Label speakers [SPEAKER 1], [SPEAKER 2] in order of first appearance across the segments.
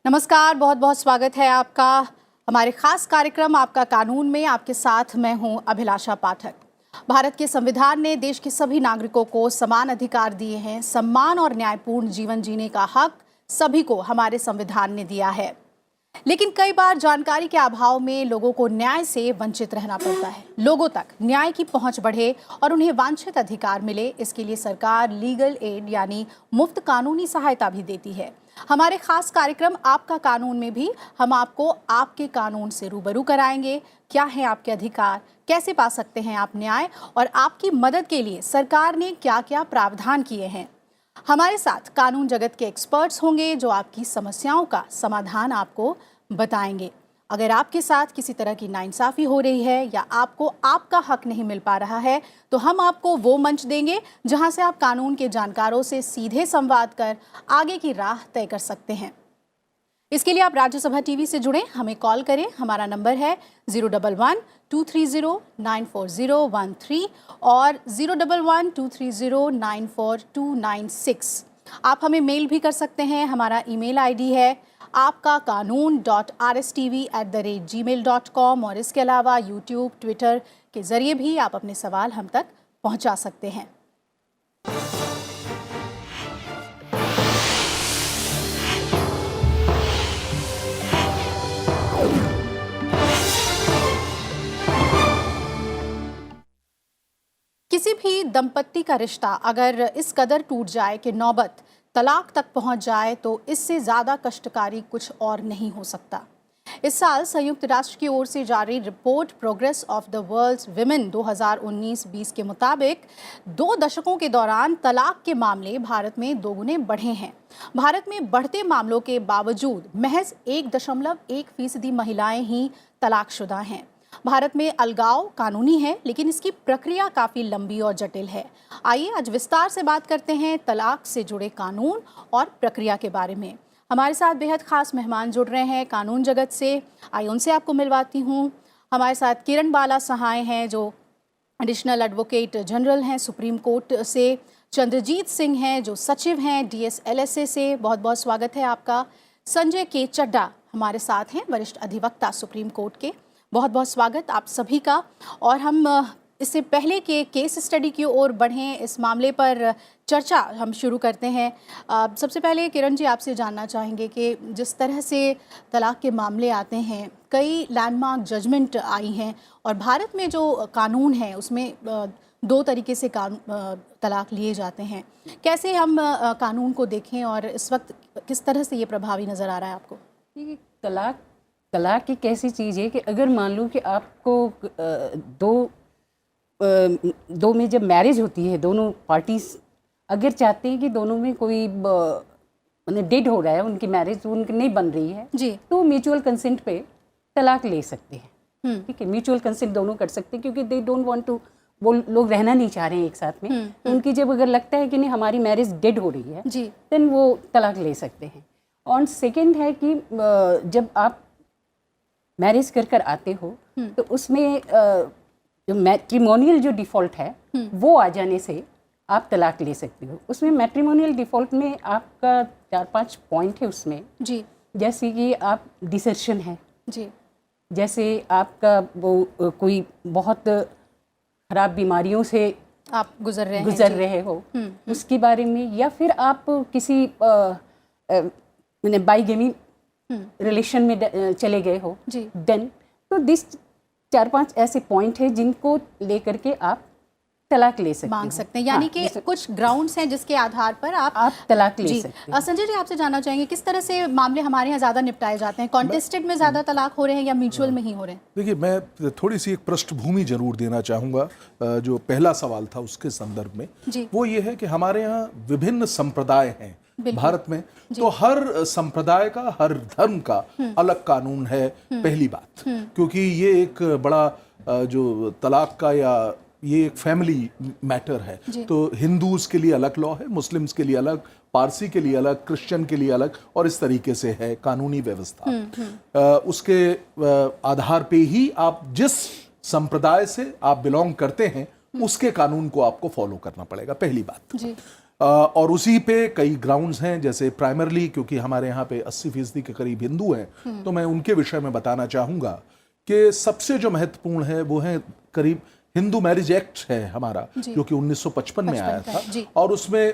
[SPEAKER 1] नमस्कार, बहुत बहुत स्वागत है आपका हमारे खास कार्यक्रम आपका कानून में। आपके साथ मैं हूं अभिलाषा पाठक। भारत के संविधान ने देश के सभी नागरिकों को समान अधिकार दिए हैं। सम्मान और न्यायपूर्ण जीवन जीने का हक सभी को हमारे संविधान ने दिया है, लेकिन कई बार जानकारी के अभाव में लोगों को न्याय से वंचित रहना पड़ता है। लोगों तक न्याय की पहुंच बढ़े और उन्हें वांछित अधिकार मिले, इसके लिए सरकार लीगल एड यानी मुफ्त कानूनी सहायता भी देती है। हमारे खास कार्यक्रम आपका कानून में भी हम आपको आपके कानून से रूबरू कराएंगे। क्या है आपके अधिकार, कैसे पा सकते हैं आप न्याय, और आपकी मदद के लिए सरकार ने क्या क्या प्रावधान किए हैं। हमारे साथ कानून जगत के एक्सपर्ट्स होंगे जो आपकी समस्याओं का समाधान आपको बताएंगे। अगर आपके साथ किसी तरह की नाइंसाफी हो रही है या आपको आपका हक नहीं मिल पा रहा है, तो हम आपको वो मंच देंगे जहां से आप कानून के जानकारों से सीधे संवाद कर आगे की राह तय कर सकते हैं। इसके लिए आप राज्यसभा टीवी से जुड़ें, हमें कॉल करें। हमारा नंबर है 011-230-94013 और 011-230-94296। आप हमें मेल भी कर सकते हैं। हमारा ईमेल आईडी है aapkakanun.rstv@gmail.com और इसके अलावा यूट्यूब, ट्विटर के जरिए भी आप अपने सवाल हम तक पहुंचा सकते हैं। किसी भी दंपत्ति का रिश्ता अगर इस कदर टूट जाए कि नौबत तलाक तक पहुंच जाए, तो इससे ज़्यादा कष्टकारी कुछ और नहीं हो सकता। इस साल संयुक्त राष्ट्र की ओर से जारी report progress of the world's women 2019-20 के मुताबिक 2 दशकों के दौरान तलाक के मामले भारत में दोगुने बढ़े हैं। भारत में बढ़ते मामलों के बावजूद महज 1.1% महिलाएं ही तलाकशुदा हैं। भारत में अलगाव कानूनी है, लेकिन इसकी प्रक्रिया काफ़ी लंबी और जटिल है। आइए आज विस्तार से बात करते हैं तलाक से जुड़े कानून और प्रक्रिया के बारे में। हमारे साथ बेहद खास मेहमान जुड़ रहे हैं कानून जगत से। आइए उनसे आपको मिलवाती हूँ। हमारे साथ किरण बाला सहाय हैं जो एडिशनल एडवोकेट जनरल हैं सुप्रीम कोर्ट से। चंद्रजीत सिंह हैं जो सचिव हैं DSLSA से। बहुत बहुत स्वागत है आपका। संजय के चड्डा हमारे साथ हैं, वरिष्ठ अधिवक्ता सुप्रीम कोर्ट के। बहुत बहुत स्वागत आप सभी का। और हम इससे पहले के केस स्टडी की ओर बढ़ें, इस मामले पर चर्चा हम शुरू करते हैं। सबसे पहले किरण जी आपसे जानना चाहेंगे कि जिस तरह से तलाक के मामले आते हैं, कई लैंडमार्क जजमेंट आई हैं और भारत में जो कानून है उसमें 2 तरीके से तलाक लिए जाते हैं। कैसे हम कानून को देखें और इस वक्त किस तरह से ये प्रभावी नज़र आ रहा है आपको?
[SPEAKER 2] तलाक एक ऐसी चीज़ है कि अगर मान लो कि आपको दो में जब मैरिज होती है, दोनों पार्टीज अगर चाहते हैं कि दोनों में कोई डेड हो रहा है, उनकी मैरिज उनकी नहीं बन रही है जी, तो म्यूचुअल कंसेंट पे तलाक ले सकते हैं। ठीक है, म्यूचुअल कंसेंट दोनों कर सकते हैं क्योंकि दे डोंट वांट टू, वो लोग रहना नहीं चाह रहे हैं एक साथ में। तो उनकी जब अगर लगता है कि नहीं हमारी मैरिज डेड हो रही है जी, देन वो तलाक ले सकते हैं। और सेकेंड है कि जब आप मैरिज कर आते हो तो उसमें जो मैट्रिमोनियल जो डिफ़ॉल्ट है वो आ जाने से आप तलाक ले सकते हो। उसमें मैट्रिमोनियल डिफ़ॉल्ट में आपका 4-5 पॉइंट है उसमें जी, जैसे कि आप डिसर्शन है जी, जैसे आपका वो कोई बहुत ख़राब बीमारियों से
[SPEAKER 1] आप गुजर रहे हो
[SPEAKER 2] उसके बारे में, या फिर आप किसी बाइगेमी रिलेशन में चले गए हो जी, देन तो दिस 4-5 ऐसे पॉइंट है जिनको लेकर के आप तलाक ले सकते
[SPEAKER 1] मांग सकते हैं। यानी कि कुछ ग्राउंड्स हैं जिसके आधार पर आप
[SPEAKER 2] तलाक ले सकते हैं।
[SPEAKER 1] संजय जी आपसे जानना चाहेंगे किस तरह से मामले हमारे यहाँ ज़्यादा निपटाए जाते हैं? कॉन्टेस्टेड में ज़्यादा तलाक हो रहे हैं या म्यूचुअल में ही हो रहे हैं?
[SPEAKER 3] देखिए, मैं थोड़ी सी एक पृष्ठभूमि जरूर देना चाहूँगा। जो पहला सवाल था उसके संदर्भ में, वो ये है कि हमारे यहाँ विभिन्न संप्रदाय हैं भारत में, तो हर संप्रदाय का, हर धर्म का अलग कानून है। पहली बात, क्योंकि ये एक बड़ा जो तलाक का या ये एक फैमिली मैटर है, तो हिंदूज के लिए अलग लॉ है, मुस्लिम्स के लिए अलग, पारसी के लिए अलग, क्रिश्चियन के लिए अलग, और इस तरीके से है कानूनी व्यवस्था। उसके आधार पे ही आप जिस संप्रदाय से आप बिलोंग करते हैं उसके कानून को आपको फॉलो करना पड़ेगा, पहली बात। और उसी पे कई ग्राउंड्स हैं, जैसे प्राइमरली क्योंकि हमारे यहाँ पे 80% के करीब हिंदू हैं, तो मैं उनके विषय में बताना चाहूँगा कि सबसे जो महत्वपूर्ण है वो है करीब हिंदू मैरिज एक्ट है हमारा, जो कि 1955 में आया था, और उसमें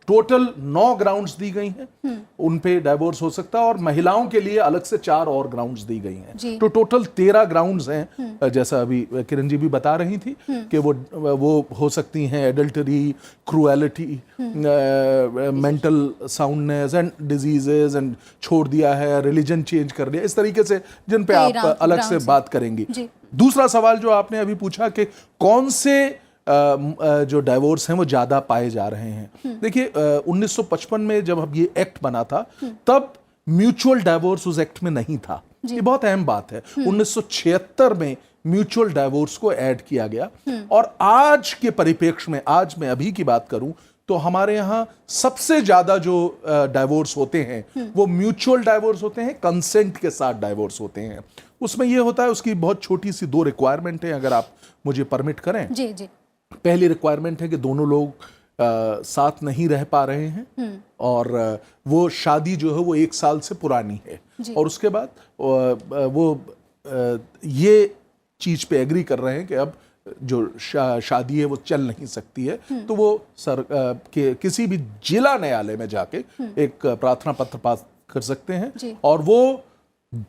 [SPEAKER 3] टोटल 9 ग्राउंड्स दी गई हैं, उन पे डाइवोर्स हो सकता है, और महिलाओं के लिए अलग से 4 और ग्राउंड्स दी गई हैं, तो टोटल 13 ग्राउंड्स हैं, जैसा अभी किरण जी भी बता रही थी कि वो हो सकती हैं adultery, cruelty, mental soundness and diseases, and छोड़ दिया है, रिलीजन चेंज कर लिया, इस तरीके से जिन पे आप अलग से बात करेंगी। दूसरा सवाल जो आपने अभी पूछा कि कौन से जो डाइवोर्स हैं वो ज्यादा पाए जा रहे हैं, देखिए 1955 में जब अब ये एक्ट बना था तब म्यूचुअल डाइवोर्स उस एक्ट में नहीं था, ये बहुत अहम बात है। 1976 में म्यूचुअल डाइवोर्स को ऐड किया गया, और आज के परिप्रेक्ष्य में, आज मैं अभी की बात करूं तो हमारे यहाँ सबसे ज्यादा जो डाइवोर्स होते हैं वो म्यूचुअल डाइवोर्स होते हैं, कंसेंट के साथ डाइवोर्स होते हैं। उसमें ये होता है, उसकी बहुत छोटी सी 2 रिक्वायरमेंट है, अगर आप मुझे परमिट करें।
[SPEAKER 1] जी जी।
[SPEAKER 3] पहली रिक्वायरमेंट है कि दोनों लोग साथ नहीं रह पा रहे हैं, और वो शादी जो है वो 1 साल से पुरानी है, और उसके बाद वो ये चीज पे एग्री कर रहे हैं कि अब जो शादी है वो चल नहीं सकती है, तो वो किसी भी जिला न्यायालय में जाके एक प्रार्थना पत्र पास कर सकते हैं, और वो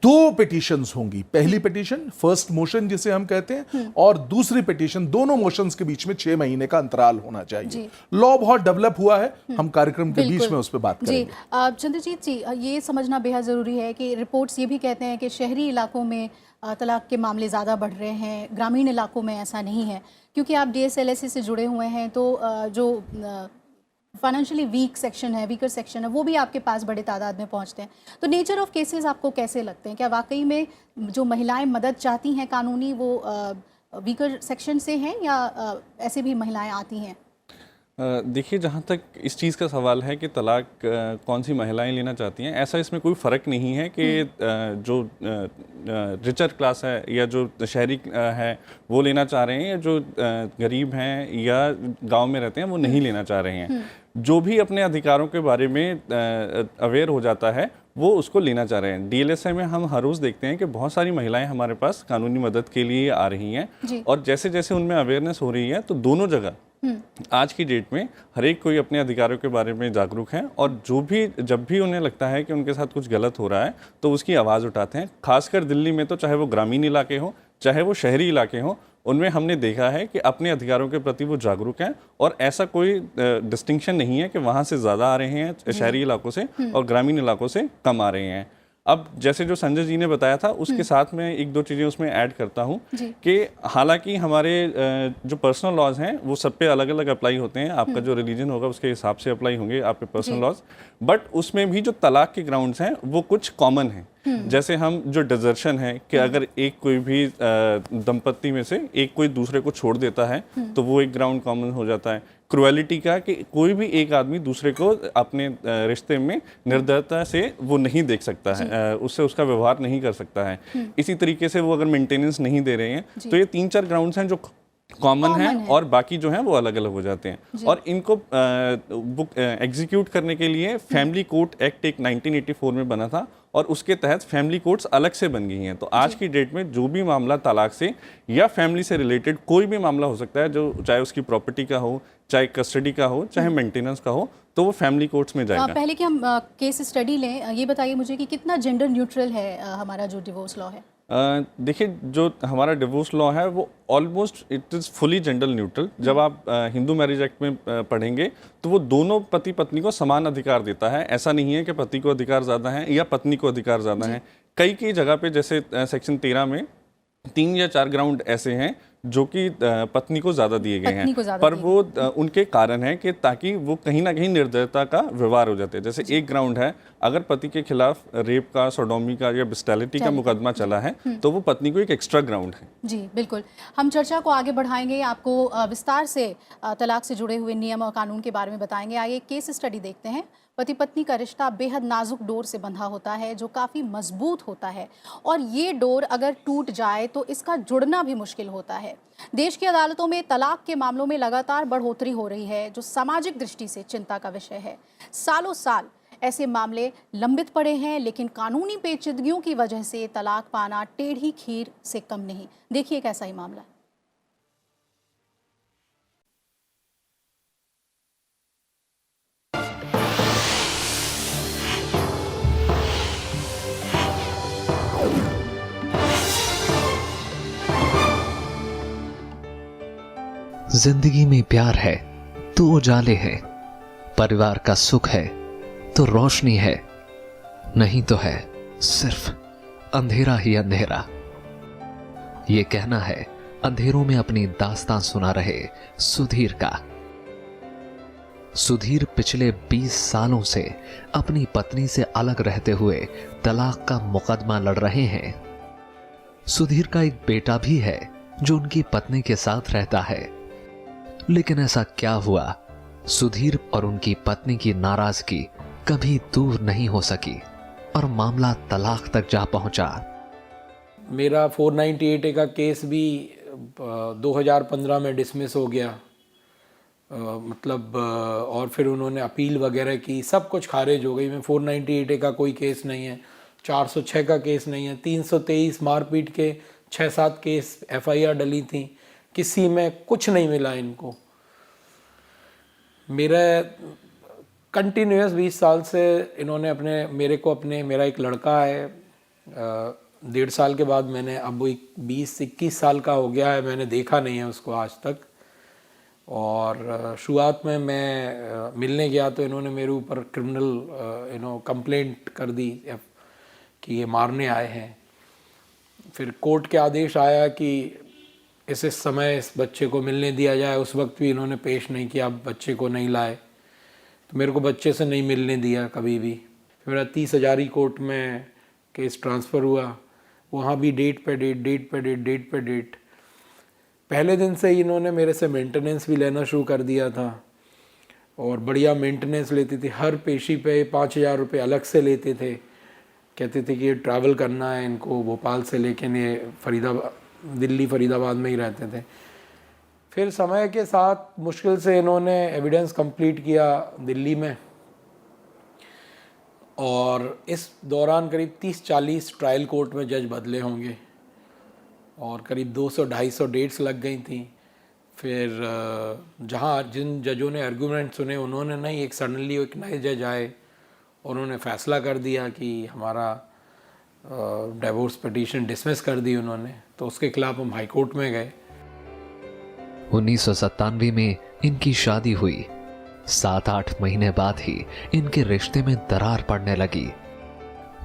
[SPEAKER 3] 2 पिटीशंस होंगी, पहली पिटीशन फर्स्ट मोशन जिसे हम कहते हैं, और दूसरी पिटीशन, दोनों मोशंस के बीच में 6 महीने का अंतराल होना चाहिए। लॉ बहुत डेवलप हुआ है, हम कार्यक्रम के बीच में उस पर बात करेंगे।
[SPEAKER 1] चंद्रजीत जी, ये समझना बेहद ज़रूरी है कि रिपोर्ट्स ये भी कहते हैं कि शहरी इलाकों में तलाक के मामले ज़्यादा बढ़ रहे हैं, ग्रामीण इलाकों में ऐसा नहीं है, क्योंकि आप DSLSA से जुड़े हुए हैं, तो जो फाइनेंशियली वीक सेक्शन है, वीकर सेक्शन है, वो भी आपके पास बड़े तादाद में पहुंचते हैं। तो नेचर ऑफ केसेस आपको कैसे लगते हैं? क्या वाकई में जो महिलाएं मदद चाहती हैं कानूनी, वो वीकर सेक्शन से हैं, या ऐसे भी महिलाएं आती हैं?
[SPEAKER 4] देखिए, जहाँ तक इस चीज़ का सवाल है कि तलाक कौन सी महिलाएं लेना चाहती हैं, ऐसा इसमें कोई फ़र्क नहीं है कि जो रिचर क्लास है या जो शहरी है वो लेना चाह रहे हैं, या जो गरीब हैं या गांव में रहते हैं वो नहीं लेना चाह रहे हैं। जो भी अपने अधिकारों के बारे में अवेयर हो जाता है वो उसको लेना चाह रहे हैं। DLSA में हम हर रोज़ देखते हैं कि बहुत सारी महिलाएं हमारे पास कानूनी मदद के लिए आ रही हैं, और जैसे जैसे उनमें अवेयरनेस हो रही है तो दोनों जगह आज की डेट में हर एक कोई अपने अधिकारों के बारे में जागरूक है, और जब भी उन्हें लगता है कि उनके साथ कुछ गलत हो रहा है तो उसकी आवाज़ उठाते हैं। खासकर दिल्ली में तो चाहे वो ग्रामीण इलाके हों चाहे वो शहरी इलाके हों, उनमें हमने देखा है कि अपने अधिकारों के प्रति वो जागरूक हैं, और ऐसा कोई डिस्टिंक्शन नहीं है कि वहाँ से ज़्यादा आ रहे हैं शहरी इलाकों से और ग्रामीण इलाकों से कम आ रहे हैं। अब जैसे जो संजय जी ने बताया था उसके साथ मैं 1-2 चीज़ें उसमें ऐड करता हूँ कि हालांकि हमारे जो पर्सनल लॉज हैं वो सब पे अलग अलग अप्लाई होते हैं, आपका जो रिलीजन होगा उसके हिसाब से अप्लाई होंगे आपके पर्सनल लॉज, बट उसमें भी जो तलाक के ग्राउंड्स हैं वो कुछ कॉमन हैं। जैसे हम जो डिजर्शन है कि अगर एक कोई भी दंपत्ति में से एक कोई दूसरे को छोड़ देता है तो वो एक ग्राउंड कॉमन हो जाता है। क्रुएलिटी का कि कोई भी एक आदमी दूसरे को अपने रिश्ते में निर्दयता से वो नहीं देख सकता है, उससे उसका व्यवहार नहीं कर सकता है। इसी तरीके से वो अगर मेंटेनेंस नहीं दे रहे हैं, तो ये 3-4 ग्राउंड्स हैं जो कॉमन है और बाकी जो है वो अलग अलग हो जाते हैं। और इनको एग्जीक्यूट करने के लिए फैमिली कोर्ट एक्ट एक 1984 में बना था और उसके तहत फैमिली कोर्ट्स अलग से बन गई हैं। तो आज की डेट में जो भी मामला तलाक से या फैमिली से रिलेटेड कोई भी मामला हो सकता है, जो चाहे उसकी प्रॉपर्टी का हो, चाहे कस्टडी का हो, चाहे मेंटेनेंस का हो, तो वो फैमिली कोर्ट्स में जाएगा।
[SPEAKER 1] पहले कि हम केस स्टडी लें, ये बताइए मुझे कि कितना जेंडर न्यूट्रल है हमारा जो डिवोर्स लॉ है?
[SPEAKER 4] देखिए, जो हमारा डिवोर्स लॉ है वो almost it is fully gender neutral. जब आप हिंदू मैरिज एक्ट में पढ़ेंगे तो वो दोनों पति पत्नी को समान अधिकार देता है। ऐसा नहीं है कि पति को अधिकार ज़्यादा है या पत्नी को अधिकार ज़्यादा है। कई जगह पे जैसे सेक्शन 13 में 3 या 4 ग्राउंड ऐसे हैं जो कि पत्नी को ज़्यादा दिए गए हैं, पर वो उनके कारण है कि ताकि वो कहीं ना कहीं निर्दयता का व्यवहार हो जाते हैं। जैसे एक ग्राउंड है, अगर पति के खिलाफ रेप का, सोडोमी का या बिस्टैलिटी का मुकदमा चला है तो वो पत्नी को एक एक्स्ट्रा ग्राउंड है।
[SPEAKER 1] जी बिल्कुल, हम चर्चा को आगे बढ़ाएंगे, आपको विस्तार से तलाक से जुड़े हुए नियम और कानून के बारे में बताएंगे। आइए केस स्टडी देखते हैं, पति पत्नी का रिश्ता बेहद नाजुक डोर से बंधा होता है जो काफ़ी मजबूत होता है, और ये डोर अगर टूट जाए तो इसका जुड़ना भी मुश्किल होता है। देश की अदालतों में तलाक के मामलों में लगातार बढ़ोतरी हो रही है, जो सामाजिक दृष्टि से चिंता का विषय है। सालों साल ऐसे मामले लंबित पड़े हैं, लेकिन कानूनी पेचीदगियों की वजह से तलाक पाना टेढ़ी खीर से कम नहीं। देखिए एक ऐसा ही मामला।
[SPEAKER 5] जिंदगी में प्यार है तो उजाले हैं, परिवार का सुख है तो रोशनी है, नहीं तो है सिर्फ अंधेरा ही अंधेरा। ये कहना है अंधेरों में अपनी दास्तां सुना रहे सुधीर का। सुधीर पिछले 20 सालों से अपनी पत्नी से अलग रहते हुए तलाक का मुकदमा लड़ रहे हैं। सुधीर का एक बेटा भी है जो उनकी पत्नी के साथ रहता है, लेकिन ऐसा क्या हुआ, सुधीर और उनकी पत्नी की नाराजगी कभी दूर नहीं हो सकी और मामला तलाक तक जा पहुंचा।
[SPEAKER 6] मेरा 498A का केस भी 2015 में डिसमिस हो गया, और फिर उन्होंने अपील वगैरह की, सब कुछ खारिज हो गई। मैं 498A का कोई केस नहीं है, 406 का केस नहीं है, 323 मारपीट के 6-7 केस FIR डली थी, किसी में कुछ नहीं मिला इनको। मेरा कंटिन्यूस 20 साल से इन्होंने मेरा एक लड़का है, 1.5 साल के बाद मैंने, अब वो 20-21 साल का हो गया है, मैंने देखा नहीं है उसको आज तक। और शुरुआत में मैं मिलने गया तो इन्होंने मेरे ऊपर क्रिमिनल कंप्लेंट कर दी कि ये मारने आए हैं। फिर कोर्ट के आदेश आया कि इस समय इस बच्चे को मिलने दिया जाए। उस वक्त भी इन्होंने पेश नहीं किया, बच्चे को नहीं लाए, तो मेरे को बच्चे से नहीं मिलने दिया कभी भी। फिर मेरा 30 हजारी कोर्ट में केस ट्रांसफ़र हुआ, वहाँ भी डेट पे डेट। पहले दिन से ही इन्होंने मेरे से मेंटेनेंस भी लेना शुरू कर दिया था, और बढ़िया मेंटेनेंस लेती थी। हर पेशी पे 5,000 रुपये अलग से लेते थे। कहते थे कि ये ट्रैवल करना है इनको भोपाल से, लेकिन ये दिल्ली फरीदाबाद में ही रहते थे। फिर समय के साथ मुश्किल से इन्होंने एविडेंस कंप्लीट किया दिल्ली में, और इस दौरान करीब 30-40 ट्रायल कोर्ट में जज बदले होंगे, और करीब 200-250 डेट्स लग गई थी। फिर जिन जजों ने आर्गूमेंट सुने उन्होंने नहीं, एक सडनली एक नए जज आए, उन्होंने फ़ैसला कर दिया कि हमारा डिवोर्स पिटीशन डिसमिस कर दी उन्होंने, तो उसके खिलाफ हम हाई कोर्ट में गए।
[SPEAKER 5] 1997 में इनकी शादी हुई। 7-8 महीने बाद ही इनके रिश्ते में दरार पड़ने लगी।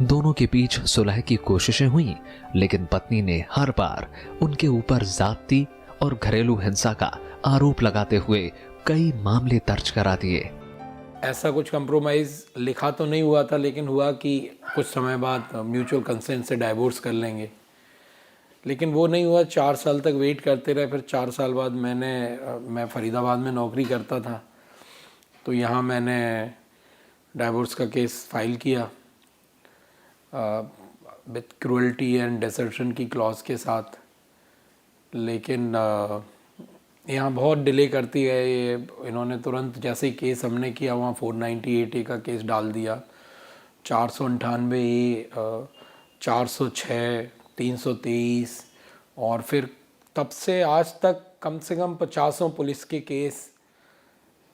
[SPEAKER 5] दोनों के बीच सुलह की कोशिशें हुई, लेकिन पत्नी ने हर बार उनके ऊपर जाति और घरेलू हिंसा का आरोप लगाते हुए कई मामले दर्ज करा दिए।
[SPEAKER 6] ऐसा कुछ कंप्रोमाइज़ लिखा तो नहीं हुआ था, लेकिन हुआ कि कुछ समय बाद म्यूचुअल कंसेंट से डाइवोर्स कर लेंगे, लेकिन वो नहीं हुआ। 4 साल तक वेट करते रहे। फिर 4 साल बाद मैं फरीदाबाद में नौकरी करता था, तो यहाँ मैंने डाइवोर्स का केस फाइल किया विथ क्रूअल्टी एंड डिसर्शन की क्लॉज के साथ, लेकिन यहाँ बहुत डिले करती है ये। इन्होंने तुरंत जैसे ही केस हमने किया वहाँ 498A का केस डाल दिया, 498A, 406, 323, और फिर तब से आज तक कम से कम 50 पुलिस के केस,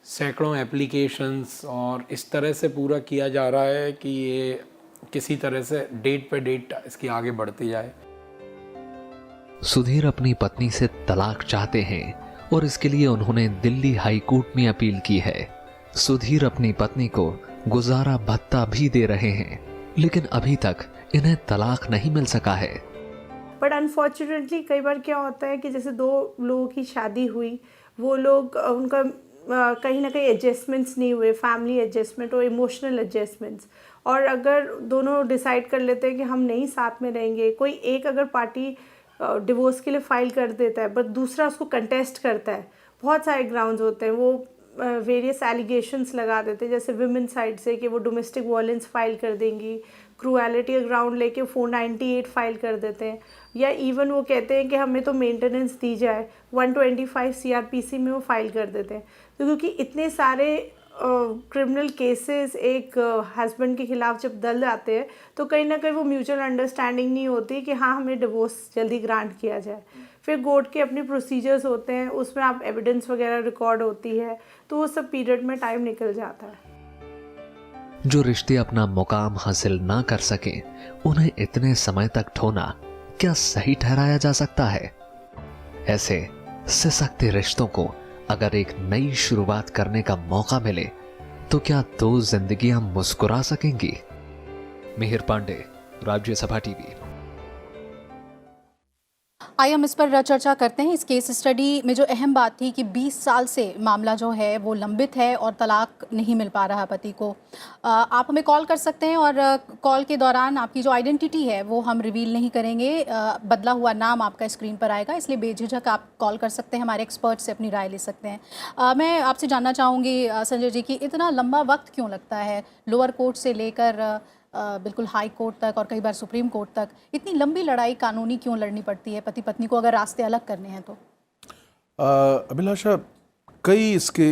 [SPEAKER 6] सैकड़ों एप्लीकेशंस, और इस तरह से पूरा किया जा रहा है कि ये किसी तरह से डेट पे डेट इसकी आगे बढ़ती जाए।
[SPEAKER 5] सुधीर अपनी पत्नी से तलाक चाहते हैं और इसके लिए उन्होंने दिल्ली हाई कोर्ट में अपील की है। सुधीर अपनी पत्नी को गुजारा भत्ता भी दे रहे हैं, लेकिन अभी तक इन्हें तलाक नहीं मिल सका है।
[SPEAKER 7] बट अनफॉर्चुनेटली कई बार क्या होता है कि जैसे 2 लोगों की शादी हुई, वो लोग उनका कहीं ना कहीं एडजस्टमेंट्स नहीं हुए, फैमिली एडजस्टमेंट और इमोशनल एडजस्टमेंट्स, और अगर दोनों डिसाइड कर लेते हैं कि हम नहीं साथ में रहेंगे, कोई एक अगर पार्टी डिवोर्स के लिए फाइल कर देता है बट दूसरा उसको कंटेस्ट करता है, बहुत सारे ग्राउंड्स होते हैं, वो वेरियस एलिगेशंस लगा देते हैं, जैसे विमेन साइड से कि वो डोमेस्टिक वायलेंस फाइल कर देंगी, क्रूएलिटी ग्राउंड लेके 498 फाइल कर देते हैं, या इवन वो कहते हैं कि हमें तो मेंटेनेंस दी जाए, 125 सीआरपीसी में वो फाइल कर देते हैं। तो क्योंकि इतने सारे क्रिमिनल केसेस एक हस्बैंड के खिलाफ जब दल आते हैं तो कहीं ना कहीं वो म्यूचुअल अंडरस्टैंडिंग नहीं होती कि हाँ हमें डिवोर्स जल्दी ग्रांट किया जाए। फिर कोर्ट के अपने प्रोसीजर्स होते हैं, उसमें आप एविडेंस वगैरह रिकॉर्ड होती है, तो वो सब पीरियड में टाइम निकल जाता है।
[SPEAKER 5] जो रिश्ते अपना मुकाम हासिल ना कर सके उन्हें इतने समय तक ढोना क्या सही ठहराया जा सकता है? ऐसे सिसकते रिश्तों को अगर एक नई शुरुआत करने का मौका मिले तो क्या दो जिंदगियां मुस्कुरा सकेंगी? मिहिर पांडे, राज्यसभा टीवी।
[SPEAKER 1] आइए हम इस पर चर्चा करते हैं। इस केस स्टडी में जो अहम बात थी कि 20 साल से मामला जो है वो लंबित है और तलाक नहीं मिल पा रहा पति को। आप हमें कॉल कर सकते हैं और कॉल के दौरान आपकी जो आइडेंटिटी है वो हम रिवील नहीं करेंगे। बदला हुआ नाम आपका स्क्रीन पर आएगा, इसलिए बेझिझक आप कॉल कर सकते हैं, हमारे एक्सपर्ट से अपनी राय ले सकते हैं। मैं आपसे जानना चाहूँगी संजय जी कि इतना लंबा वक्त क्यों लगता है लोअर कोर्ट से लेकर बिल्कुल हाई कोर्ट तक और कई बार सुप्रीम कोर्ट तक? इतनी लंबी लड़ाई कानूनी क्यों लड़नी पड़ती है पति पत्नी को अगर रास्ते अलग करने हैं तो?
[SPEAKER 3] अभिलाषा, कई इसके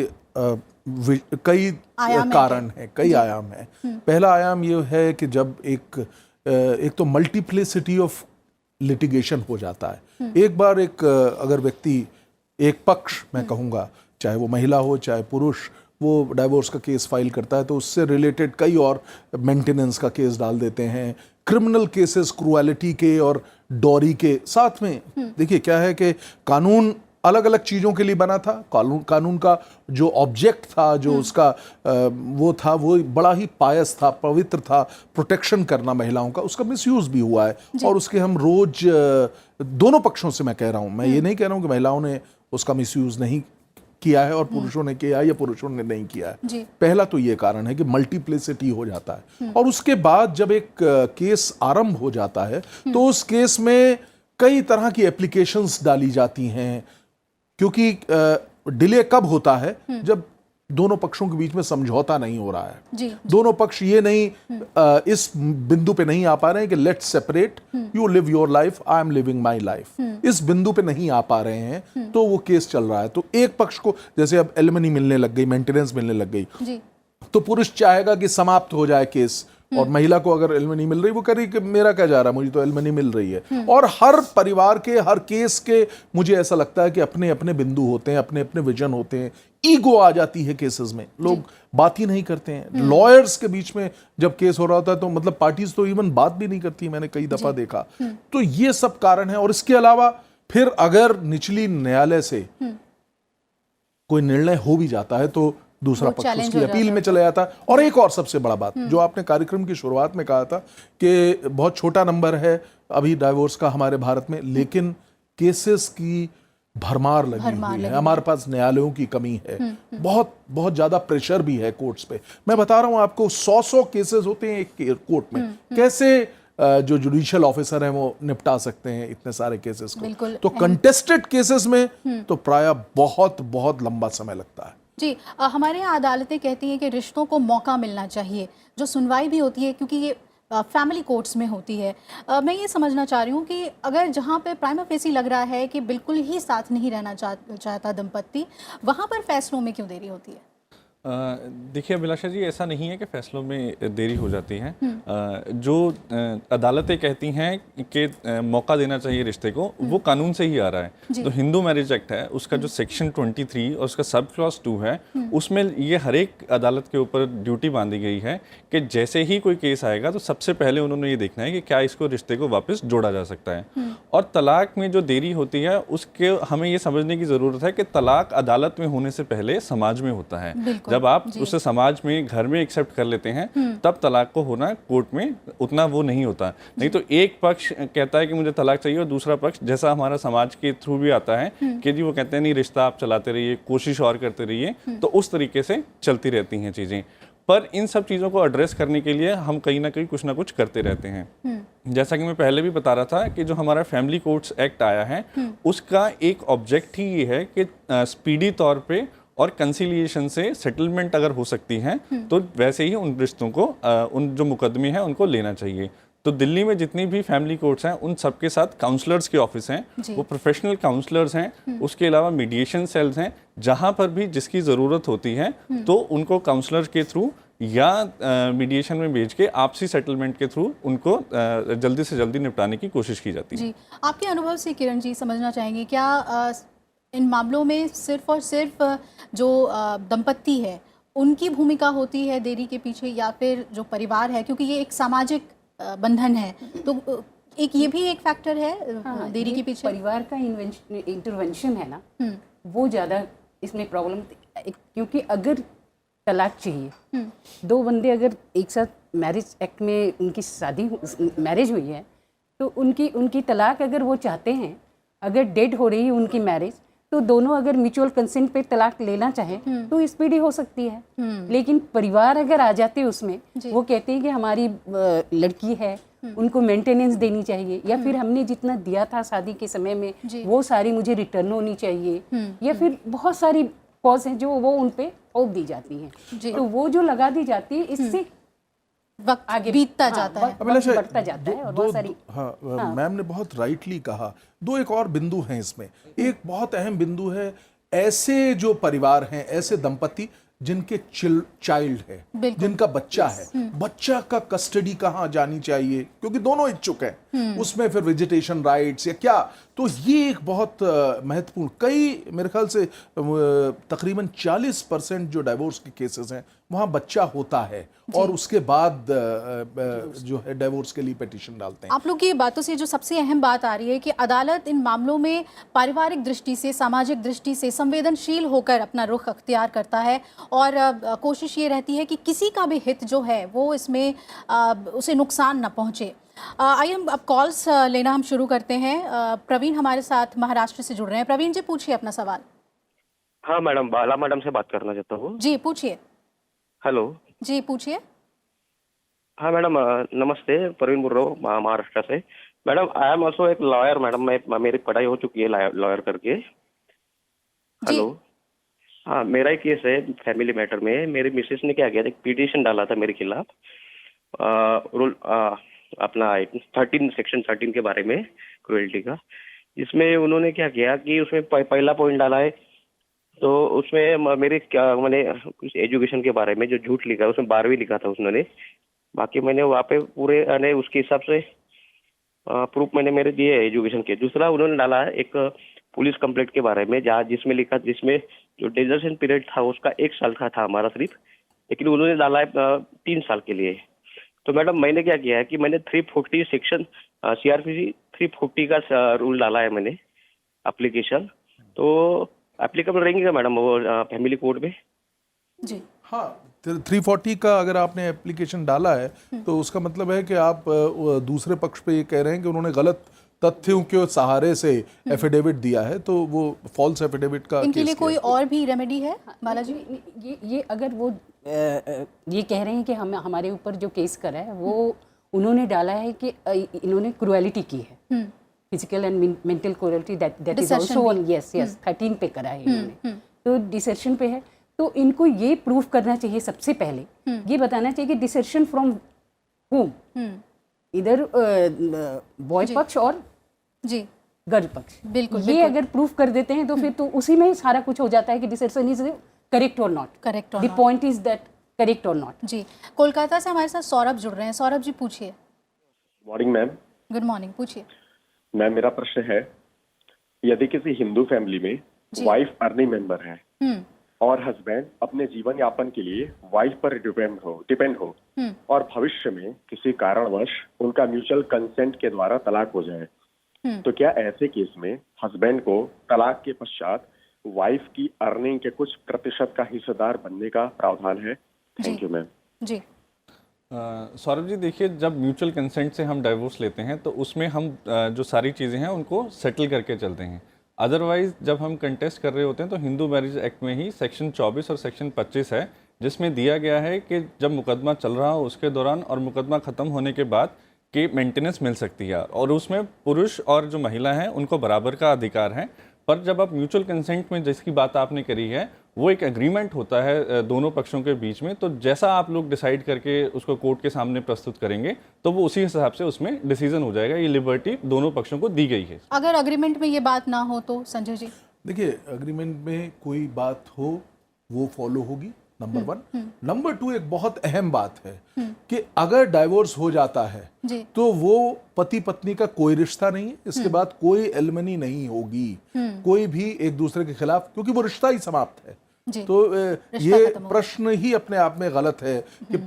[SPEAKER 3] कई कारण हैं, कई आयाम हैं। पहला आयाम ये है कि जब एक तो मल्टीप्लिसिटी ऑफ लिटिगेशन हो जाता है। एक बार अगर व्यक्ति, एक पक्ष मैं कहूँगा, चाहे वो महिला हो चाहे पुरुष, वो डाइवोर्स का केस फाइल करता है तो उससे रिलेटेड कई और मेंटेनेंस का केस डाल देते हैं, क्रिमिनल केसेस क्रूएलिटी के और डॉरी के साथ में। देखिए क्या है कि कानून अलग अलग चीज़ों के लिए बना था। कानून का जो ऑब्जेक्ट था, जो उसका वो था, वो बड़ा ही पायस था, पवित्र था, प्रोटेक्शन करना महिलाओं का। उसका मिसयूज़ भी हुआ है और उसके हम रोज दोनों पक्षों से मैं कह रहा हूँ, मैं ये नहीं कह रहा हूँ कि महिलाओं ने उसका मिसयूज़ नहीं किया है और पुरुषों ने किया है या पुरुषों ने नहीं किया है। पहला तो ये कारण है कि मल्टीप्लिसिटी हो जाता है। और उसके बाद जब एक केस आरंभ हो जाता है तो उस केस में कई तरह की एप्लीकेशंस डाली जाती हैं, क्योंकि डिले कब होता है? जब दोनों पक्षों के बीच में समझौता नहीं हो रहा है। दोनों पक्ष ये नहीं इस बिंदु पे नहीं आ पा रहे हैं कि let's separate, you live your life, I am living my life, इस बिंदु पे नहीं आ पा रहे हैं, तो वो केस चल रहा है। तो एक पक्ष को जैसे अब एलिमनी मिलने लग गई, मेंटेनेंस मिलने लग गई, तो पुरुष चाहेगा कि समाप्त हो जाए केस, और महिला को अगर एलिमनी मिल रही, वो कह रही कि मेरा क्या जा रहा है, मुझे तो एलिमनी मिल रही है। और हर परिवार के हर केस के मुझे ऐसा लगता है कि अपने अपने बिंदु होते हैं, अपने अपने विजन होते हैं, ईगो आ जाती है केसेस में, लोग बात ही नहीं करते हैं। लॉयर्स के बीच में जब केस हो रहा होता है तो मतलब पार्टीज तो इवन बात भी नहीं करती, मैंने कई दफा देखा। तो ये सब कारण है। और इसके अलावा फिर अगर निचली न्यायालय से कोई निर्णय हो भी जाता है तो दूसरा पक्ष उसकी अपील में चला जाता है। और एक और सबसे बड़ा बात जो आपने कार्यक्रम की शुरुआत में कहा था कि बहुत छोटा नंबर है अभी डाइवोर्स का हमारे भारत में, लेकिन केसेस की भरमार लगी हुई है। हमारे पास न्यायालयों की कमी है, बहुत बहुत ज्यादा प्रेशर भी है कोर्ट्स पे। मैं बता रहा हूं आपको, 100 केसेस होते हैं एक कोर्ट में। कैसे जो जुडिशियल ऑफिसर हैं वो निपटा सकते हैं इतने सारे केसेस को? तो कंटेस्टेड केसेस में तो प्राय बहुत बहुत लंबा समय लगता है।
[SPEAKER 1] जी, हमारे यहाँ अदालतें कहती हैं कि रिश्तों को मौका मिलना चाहिए, जो सुनवाई भी होती है क्योंकि ये फैमिली कोर्ट्स में होती है। मैं ये समझना चाह रही हूँ कि अगर जहाँ पे प्राइमा फेसी लग रहा है कि बिल्कुल ही साथ नहीं रहना चाहता दंपत्ति, वहाँ पर फैसलों में क्यों देरी होती है?
[SPEAKER 4] देखिए अभिलाषा जी, ऐसा नहीं है कि फैसलों में देरी हो जाती है। जो अदालतें कहती हैं कि मौका देना चाहिए रिश्ते को, वो कानून से ही आ रहा है। तो हिंदू मैरिज एक्ट है, उसका जो सेक्शन 23 और उसका सब क्लॉज 2 है, उसमें ये हर एक अदालत के ऊपर ड्यूटी बांधी गई है कि जैसे ही कोई केस आएगा तो सबसे पहले उन्होंने ये देखना है कि क्या इसको रिश्ते को वापस जोड़ा जा सकता है। और तलाक में जो देरी होती है उसके हमें ये समझने की ज़रूरत है कि तलाक अदालत में होने से पहले समाज में होता है। जब आप उसे समाज में, घर में एक्सेप्ट कर लेते हैं, तब तलाक को होना कोर्ट में उतना वो नहीं होता। नहीं तो एक पक्ष कहता है कि मुझे तलाक चाहिए और दूसरा पक्ष, जैसा हमारा समाज के थ्रू भी आता है कि जी वो कहते हैं नहीं, रिश्ता आप चलाते रहिए, कोशिश और करते रहिए, तो उस तरीके से चलती रहती हैं चीज़ें। पर इन सब चीज़ों को एड्रेस करने के लिए हम कहीं ना कहीं कुछ ना कुछ करते रहते हैं। जैसा कि मैं पहले भी बता रहा था कि जो हमारा फैमिली कोर्ट्स एक्ट आया है, उसका एक ऑब्जेक्ट ही ये है कि स्पीडी तौर पे और कंसिलिएशन से सेटलमेंट अगर हो सकती हैं तो वैसे ही उन रिश्तों को उन जो मुकदमे हैं उनको लेना चाहिए। तो दिल्ली में जितनी भी फैमिली कोर्ट्स हैं उन सबके साथ काउंसलर्स के ऑफिस हैं, वो प्रोफेशनल काउंसलर्स हैं। उसके अलावा मीडिएशन सेल्स हैं, जहां पर भी जिसकी ज़रूरत होती है तो उनको काउंसलर के थ्रू या मीडिएशन में भेज के आपसी सेटलमेंट के थ्रू उनको जल्दी से जल्दी निपटाने की कोशिश की जाती है।
[SPEAKER 1] जी, आपके अनुभव से किरण जी समझना चाहेंगे क्या इन मामलों में सिर्फ और सिर्फ जो दंपत्ति है उनकी भूमिका होती है देरी के पीछे, या फिर जो परिवार है, क्योंकि ये एक सामाजिक बंधन है, तो एक ये भी एक फैक्टर है देरी के पीछे?
[SPEAKER 2] परिवार का इंटरवेंशन है ना, वो ज़्यादा इसमें प्रॉब्लम, क्योंकि अगर तलाक चाहिए, दो बंदे अगर एक साथ मैरिज एक्ट में उनकी मैरिज हुई है तो उनकी तलाक अगर वो चाहते हैं, अगर डेड हो रही है उनकी मैरिज, तो दोनों अगर म्यूचुअल कंसेंट पे तलाक लेना चाहें तो स्पीडी हो सकती है। लेकिन परिवार अगर आ जाते हैं उसमें, वो कहते हैं कि हमारी लड़की है, उनको मेंटेनेंस देनी चाहिए, या फिर हमने जितना दिया था शादी के समय में वो सारी मुझे रिटर्न होनी चाहिए, या फिर बहुत सारी कॉज हैं जो वो उन पे थोप दी जाती हैं। तो वो जो लगा दी जाती है, इससे
[SPEAKER 1] वक्त आगे बीतता जाता है,
[SPEAKER 2] वक्त बढ़ता जाता है। और बहुत सारी
[SPEAKER 3] मैम ने बहुत राइटली कहा। दो एक और बिंदु हैं इसमें। एक बहुत अहम बिंदु है, ऐसे जो परिवार हैं, ऐसे दंपति जिनके चाइल्ड है, जिनका बच्चा है, बच्चा का कस्टडी कहाँ जानी चाहिए, क्योंकि दोनों इच्छुक हैं उसमें, फिर वेजिटेशन राइट्स या क्या, तो ये एक बहुत महत्वपूर्ण, कई मेरे ख्याल से तकरीबन 40% जो डाइवोर्स के केसेस हैं वहाँ बच्चा होता है और उसके बाद जो है डाइवोर्स के लिए पिटीशन डालते हैं।
[SPEAKER 1] आप लोग की बातों से जो सबसे अहम बात आ रही है कि अदालत इन मामलों में पारिवारिक दृष्टि से, सामाजिक दृष्टि से संवेदनशील होकर अपना रुख अख्तियार करता है और कोशिश ये रहती है कि किसी का भी हित जो है वो इसमें उसे नुकसान न पहुँचे। आइए हम अब कॉल्स लेना हम शुरू करते हैं। प्रवीण हमारे साथ महाराष्ट्र से जुड़ रहे हैं। प्रवीण जी, पूछिए अपना सवाल।
[SPEAKER 8] हाँ मैडम, बाला मैडम से बात करना चाहता हूँ।
[SPEAKER 1] जी पूछिए।
[SPEAKER 8] हेलो
[SPEAKER 1] जी पूछिए।
[SPEAKER 8] हाँ मैडम, नमस्ते, प्रवीण बोल रहा हूँ महाराष्ट्र से। मैडम, आई एम ऑल्सो एक लॉयर मैडम, मेरी पढ़ाई हो चुकी है लॉयर करके। हेलो, हाँ, मेरा एक केस है फैमिली मैटर में। मेरी मिसेस ने क्या किया था, एक पिटीशन डाला था मेरे खिलाफ रूल अपना सेक्शन 13 के बारे में, क्रुएल्टी का। जिसमें उन्होंने क्या किया कि उसमें पहला पॉइंट डाला है, तो उसमें मेरे क्या मैंने कुछ एजुकेशन के बारे में जो झूठ लिखा है, उसमें 12वीं लिखा था उसने। बाकी मैंने वहाँ पे पूरे उसके हिसाब से प्रूफ मैंने मेरे दिए है एजुकेशन के। दूसरा उन्होंने डाला है एक पुलिस कंप्लेंट के बारे में, जहाँ जिसमें जो डिजर्शन पीरियड था उसका 1 साल का था हमारा सिर्फ, लेकिन उन्होंने डाला है 3 साल के लिए। तो मैडम मैंने क्या किया है कि मैंने 340 सेक्शन CRPC 340 का रूल डाला है मैंने एप्लीकेशन। तो एप्लीकेबल रहेंगे क्या मैडम वो फैमिली कोर्ट में?
[SPEAKER 1] जी
[SPEAKER 3] हाँ, 340 का अगर आपने एप्लीकेशन डाला है तो उसका मतलब है कि आप दूसरे पक्ष पे ये कह रहे हैं कि उन्होंने गलत तथ्यों के सहारे से एफिडेविट दिया है, तो वो फॉल्स एफिडेविट का
[SPEAKER 1] इनके लिए कोई और भी रेमेडी है बालाजी?
[SPEAKER 2] ये अगर वो ये कह रहे हैं कि हमारे ऊपर जो केस करा है वो उन्होंने डाला है कि इन्होंने क्रुएलिटी की है, physical and mental cruelty, that is also on, yes 13 पे करा है इन्होंने, तो डिसर्शन पे है। तो इनको ये प्रूफ करना चाहिए, सबसे पहले ये बताना चाहिए कि डिसर्शन फ्रॉम होम, इधर बॉय पक्ष और
[SPEAKER 1] जी
[SPEAKER 2] गर्ल पक्ष।
[SPEAKER 1] बिल्कुल,
[SPEAKER 2] ये अगर प्रूफ कर देते हैं तो फिर तो उसी में ही सारा कुछ हो जाता है कि डिसर्शन इज करेक्ट और नॉट,
[SPEAKER 1] करेक्ट और
[SPEAKER 2] the point is that correct और नॉट।
[SPEAKER 1] जी, कोलकाता से हमारे साथ सौरभ जुड़ रहे हैं। सौरभ जी पूछिए।
[SPEAKER 9] Morning ma'am.
[SPEAKER 1] गुड मॉर्निंग, पूछिए।
[SPEAKER 9] मैम, मेरा प्रश्न है, यदि किसी हिंदू फैमिली में वाइफ अर्निंग मेंबर है और हस्बैंड अपने जीवन यापन के लिए वाइफ पर डिपेंड हो और भविष्य में किसी कारणवश उनका म्यूचुअल कंसेंट के द्वारा तलाक हो जाए, तो क्या ऐसे केस में हस्बैंड को तलाक के पश्चात वाइफ की अर्निंग के कुछ प्रतिशत का हिस्सेदार बनने का प्रावधान है? Thank you ma'am.
[SPEAKER 1] जी
[SPEAKER 4] सौरभ जी, देखिए, जब म्यूचुअल कंसेंट से हम डाइवोर्स लेते हैं तो उसमें हम जो सारी चीज़ें हैं उनको सेटल करके चलते हैं। अदरवाइज जब हम कंटेस्ट कर रहे होते हैं तो हिंदू मैरिज एक्ट में ही सेक्शन 24 और सेक्शन 25 है, जिसमें दिया गया है कि जब मुकदमा चल रहा हो उसके दौरान और मुकदमा ख़त्म होने के बाद कि मेंटेनेंस मिल सकती है, और उसमें पुरुष और जो महिला हैं उनको बराबर का अधिकार है। पर जब आप म्यूचुअल कंसेंट में जिसकी बात आपने करी है वो एक एग्रीमेंट होता है दोनों पक्षों के बीच में, तो जैसा आप लोग डिसाइड करके उसको कोर्ट के सामने प्रस्तुत करेंगे तो वो उसी हिसाब से उसमें डिसीजन हो जाएगा। ये लिबर्टी दोनों पक्षों को दी गई है।
[SPEAKER 1] अगर अग्रीमेंट में ये बात ना हो तो संजय जी?
[SPEAKER 3] देखिए, अग्रीमेंट में कोई बात हो वो फॉलो होगी, नंबर 1। नंबर 2, एक बहुत अहम बात है कि अगर डाइवोर्स हो जाता है तो वो पति पत्नी का कोई रिश्ता नहीं है, इसके बाद कोई एलिमनी नहीं होगी, कोई भी एक दूसरे के खिलाफ, क्योंकि वो रिश्ता ही समाप्त है। तो ये प्रश्न ही अपने आप में गलत है कि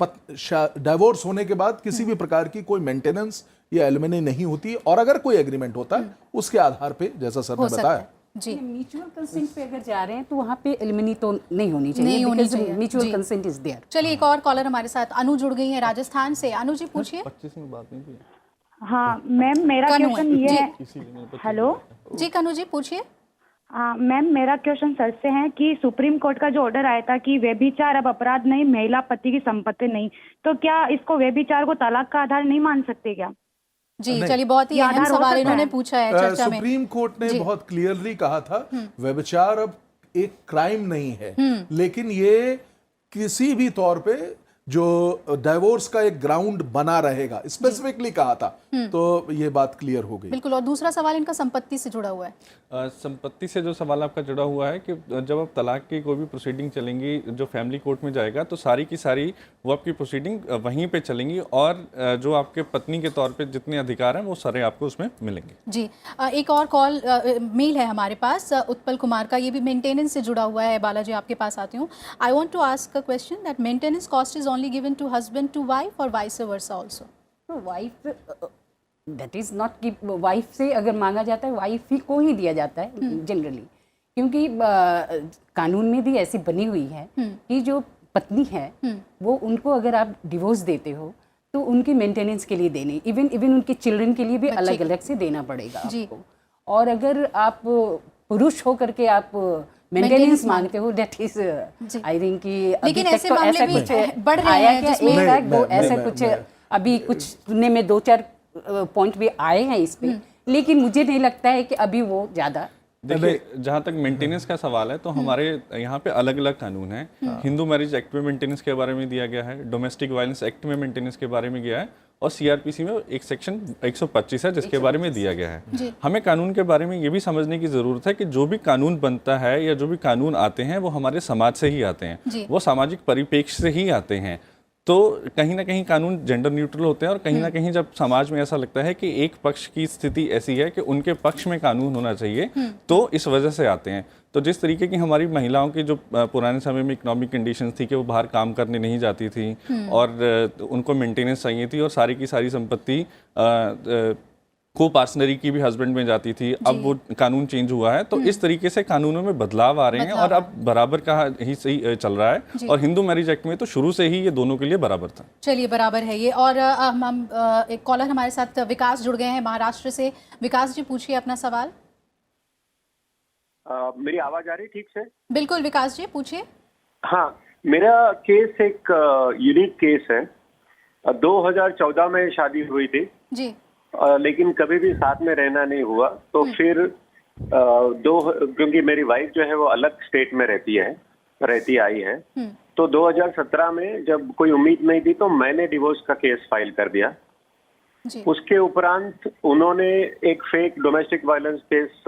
[SPEAKER 3] डाइवोर्स होने के बाद किसी भी प्रकार की कोई मेंटेनेंस या एलिमनी नहीं होती, और अगर कोई एग्रीमेंट होता है उसके आधार पे, जैसा सर ने बताया
[SPEAKER 2] जी, म्यूचुअल कंसेंट पे अगर जा रहे हैं तो वहाँ पे एलिमनी तो नहीं होनी चाहिए, म्यूचुअल कंसेंट इज देयर।
[SPEAKER 1] चलिए, एक और कॉलर हमारे साथ अनु जुड़ गई है राजस्थान से। अनु जी पूछिए।
[SPEAKER 4] 25 में बात नहीं की।
[SPEAKER 10] हाँ मैम, मेरा क्वेश्चन ये है। हेलो
[SPEAKER 1] जी कनु जी पूछिए।
[SPEAKER 10] मैम, मेरा क्वेश्चन सर से है कि सुप्रीम कोर्ट का जो ऑर्डर आया था कि व्यभिचार अब अपराध नहीं, महिला पति की संपत्ति नहीं, तो क्या इसको व्यभिचार को तलाक का आधार नहीं मान सकते क्या?
[SPEAKER 1] जी चलिए, बहुत ही अहम सवाल इन्होंने पूछा है चर्चा में।
[SPEAKER 3] सुप्रीम कोर्ट ने बहुत क्लियरली कहा था व्यभिचार अब एक क्राइम नहीं है, लेकिन ये किसी भी तौर पे जो डाइवोर्स का एक ग्राउंड बना रहेगा, स्पेसिफिकली कहा था, तो ये बात क्लियर हो गई।
[SPEAKER 1] बिल्कुल। और दूसरा सवाल इनका संपत्ति से जुड़ा हुआ है।
[SPEAKER 4] संपत्ति से जो सवाल आपका जुड़ा हुआ है कि जब आप तलाक की कोई भी प्रोसीडिंग चलेंगी जो फैमिली कोर्ट में जाएगा तो सारी की सारी वो आपकी प्रोसीडिंग वहीं पे चलेंगी, और जो आपके पत्नी के तौर पे जितने अधिकार हैं वो सारे आपको उसमें मिलेंगे।
[SPEAKER 1] जी, एक और कॉल मेल है हमारे पास उत्पल कुमार का, ये भी मेंटेनेंस से जुड़ा हुआ है। बालाजी, आपके पास आती हूँ। I want to ask a question that maintenance cost is only given to husband to wife or vice versa also?
[SPEAKER 2] तो वाइफ दैट इज नॉट कि वाइफ से अगर मांगा जाता है वाइफ ही को ही दिया जाता है जनरली, क्योंकि कानून में भी ऐसी बनी हुई है कि जो पत्नी है वो उनको अगर आप डिवोर्स देते हो तो उनकी मेंटेनेंस के लिए देने, इवन उनके चिल्ड्रन के लिए भी अलग अलग से देना पड़ेगा आपको। और अगर आप पुरुष होकर के आप मेंटेनेंस मांगते हो, दैट इज आई थिंक कि
[SPEAKER 1] लेकिन ऐसे मामले भी बढ़ रहे हैं जिसमें
[SPEAKER 2] वो ऐसा कुछ अभी कुछ सुनने में 2-4 पॉइंट भी आए हैं इस पे, लेकिन मुझे नहीं लगता है कि अभी वो ज्यादा।
[SPEAKER 4] देखिए, जहाँ तक मेंटेनेंस का सवाल है तो हमारे यहाँ पे अलग अलग कानून हैं। हिंदू मैरिज एक्ट में मेंटेनेंस के बारे में दिया गया है, डोमेस्टिक वायलेंस एक्ट में मेंटेनेंस के बारे में गया है, और सीआरपीसी में एक सेक्शन 125 है जिसके बारे में दिया गया है। हमें कानून के बारे में ये भी समझने की ज़रूरत है कि जो भी कानून बनता है या जो भी कानून आते हैं वो हमारे समाज से ही आते हैं, वो सामाजिक परिप्रेक्ष्य से ही आते हैं। तो कहीं ना कहीं कानून जेंडर न्यूट्रल होते हैं, और कहीं ना कहीं जब समाज में ऐसा लगता है कि एक पक्ष की स्थिति ऐसी है कि उनके पक्ष में कानून होना चाहिए, तो इस वजह से आते हैं। तो जिस तरीके की हमारी महिलाओं की जो पुराने समय में इकोनॉमिक कंडीशंस थी कि वो बाहर काम करने नहीं जाती थी और उनको मेंटेनेंस चाहिए थी, और सारी की सारी संपत्ति को पार्टनरी की भी हस्बैंड में जाती थी, अब वो कानून चेंज हुआ है, तो इस तरीके से कानूनों में बदलाव आ रहे हैं, और अब बराबर का ही सही चल रहा है। और हिंदू मैरिज एक्ट में तो शुरू से ही ये दोनों के लिए बराबर था।
[SPEAKER 1] चलिए, बराबर है ये। और हम एक कॉलर हमारे साथ विकास जुड़ गए हैं महाराष्ट्र से। विकास जी पूछिए अपना सवाल।
[SPEAKER 11] मेरी आवाज आ रही ठीक से?
[SPEAKER 1] बिल्कुल विकास जी पूछिए।
[SPEAKER 11] हाँ, मेरा केस एक यूनिक केस है। 2014 में शादी हुई थी जी, लेकिन कभी भी साथ में रहना नहीं हुआ। तो फिर क्योंकि मेरी वाइफ जो है वो अलग स्टेट में रहती आई है, तो 2017 में जब कोई उम्मीद नहीं थी तो मैंने डिवोर्स का केस फाइल कर दिया। उसके उपरांत उन्होंने एक fake domestic violence case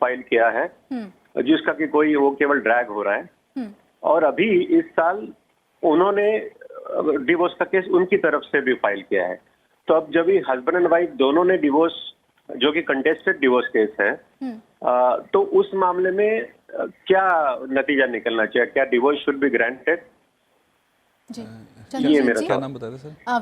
[SPEAKER 11] file किया है, जिसका कि कोई वो केवल ड्रैग हो रहा है। और अभी इस साल उन्होंने डिवोर्स का केस उनकी तरफ से भी फाइल किया है। तो अब जब ये हस्बैंड एंड वाइफ दोनों ने डिवोर्स, जो कि कंटेस्टेड डिवोर्स केस है, तो उस मामले में क्या नतीजा निकलना चाहिए? क्या डिवोर्स शुड बी ग्रांटेड?
[SPEAKER 4] ये मेरा क्या नाम बता दें सर?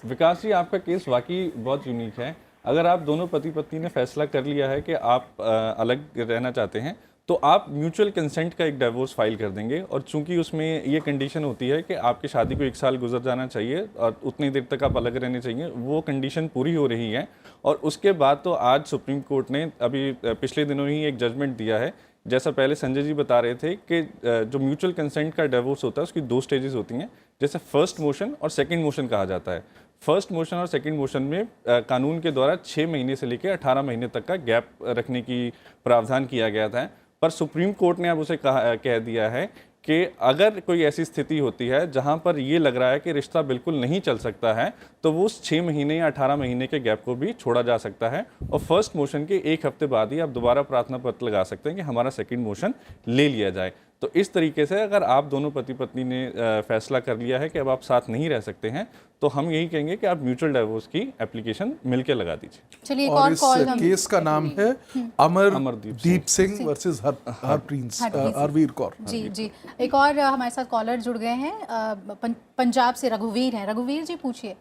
[SPEAKER 1] विकास
[SPEAKER 4] जी, आपका केस वाकई बहुत यूनिक है। अगर आप दोनों पति पत्नी ने फैसला कर लिया है कि आप अलग रहना चाहते हैं, तो आप म्यूचुअल कंसेंट का एक डिवोर्स फाइल कर देंगे, और चूंकि उसमें ये कंडीशन होती है कि आपकी शादी को 1 साल गुजर जाना चाहिए और उतनी देर तक आप अलग रहने चाहिए, वो कंडीशन पूरी हो रही है। और उसके बाद तो आज सुप्रीम कोर्ट ने अभी पिछले दिनों ही एक जजमेंट दिया है, जैसा पहले संजय जी बता रहे थे कि जो म्यूचुअल कंसेंट का डिवोर्स होता है उसकी 2 स्टेजेस होती हैं, जैसे फर्स्ट मोशन और सेकंड मोशन कहा जाता है। फर्स्ट मोशन और सेकंड मोशन में कानून के द्वारा 6 महीने से लेकर 18 महीने तक का गैप रखने की प्रावधान किया गया था, पर सुप्रीम कोर्ट ने अब उसे कह दिया है कि अगर कोई ऐसी स्थिति होती है जहां पर ये लग रहा है कि रिश्ता बिल्कुल नहीं चल सकता है, तो वो उस 6 महीने या 18 महीने के गैप को भी छोड़ा जा सकता है और फर्स्ट मोशन के 1 हफ्ते बाद ही आप दोबारा प्रार्थना पत्र लगा सकते हैं कि हमारा सेकंड मोशन ले लिया जाए। तो इस तरीके से अगर आप दोनों पति पत्नी ने फैसला कर लिया है कि अब आप साथ नहीं रह सकते हैं, तो हम यही कहेंगे कि आप म्यूचुअल डिवोर्स की एप्लीकेशन मिलकर लगा दीजिए।
[SPEAKER 1] चलिए एक
[SPEAKER 3] और
[SPEAKER 1] और कॉल
[SPEAKER 3] इस केस का नाम है अमरदीप सिंह वर्सेस हरवीर कौर।
[SPEAKER 1] जी जी, एक और हमारे साथ कॉलर जुड़ गए हैं, पंजाब से रघुवीर हैं। रघुवीर जी पूछिए।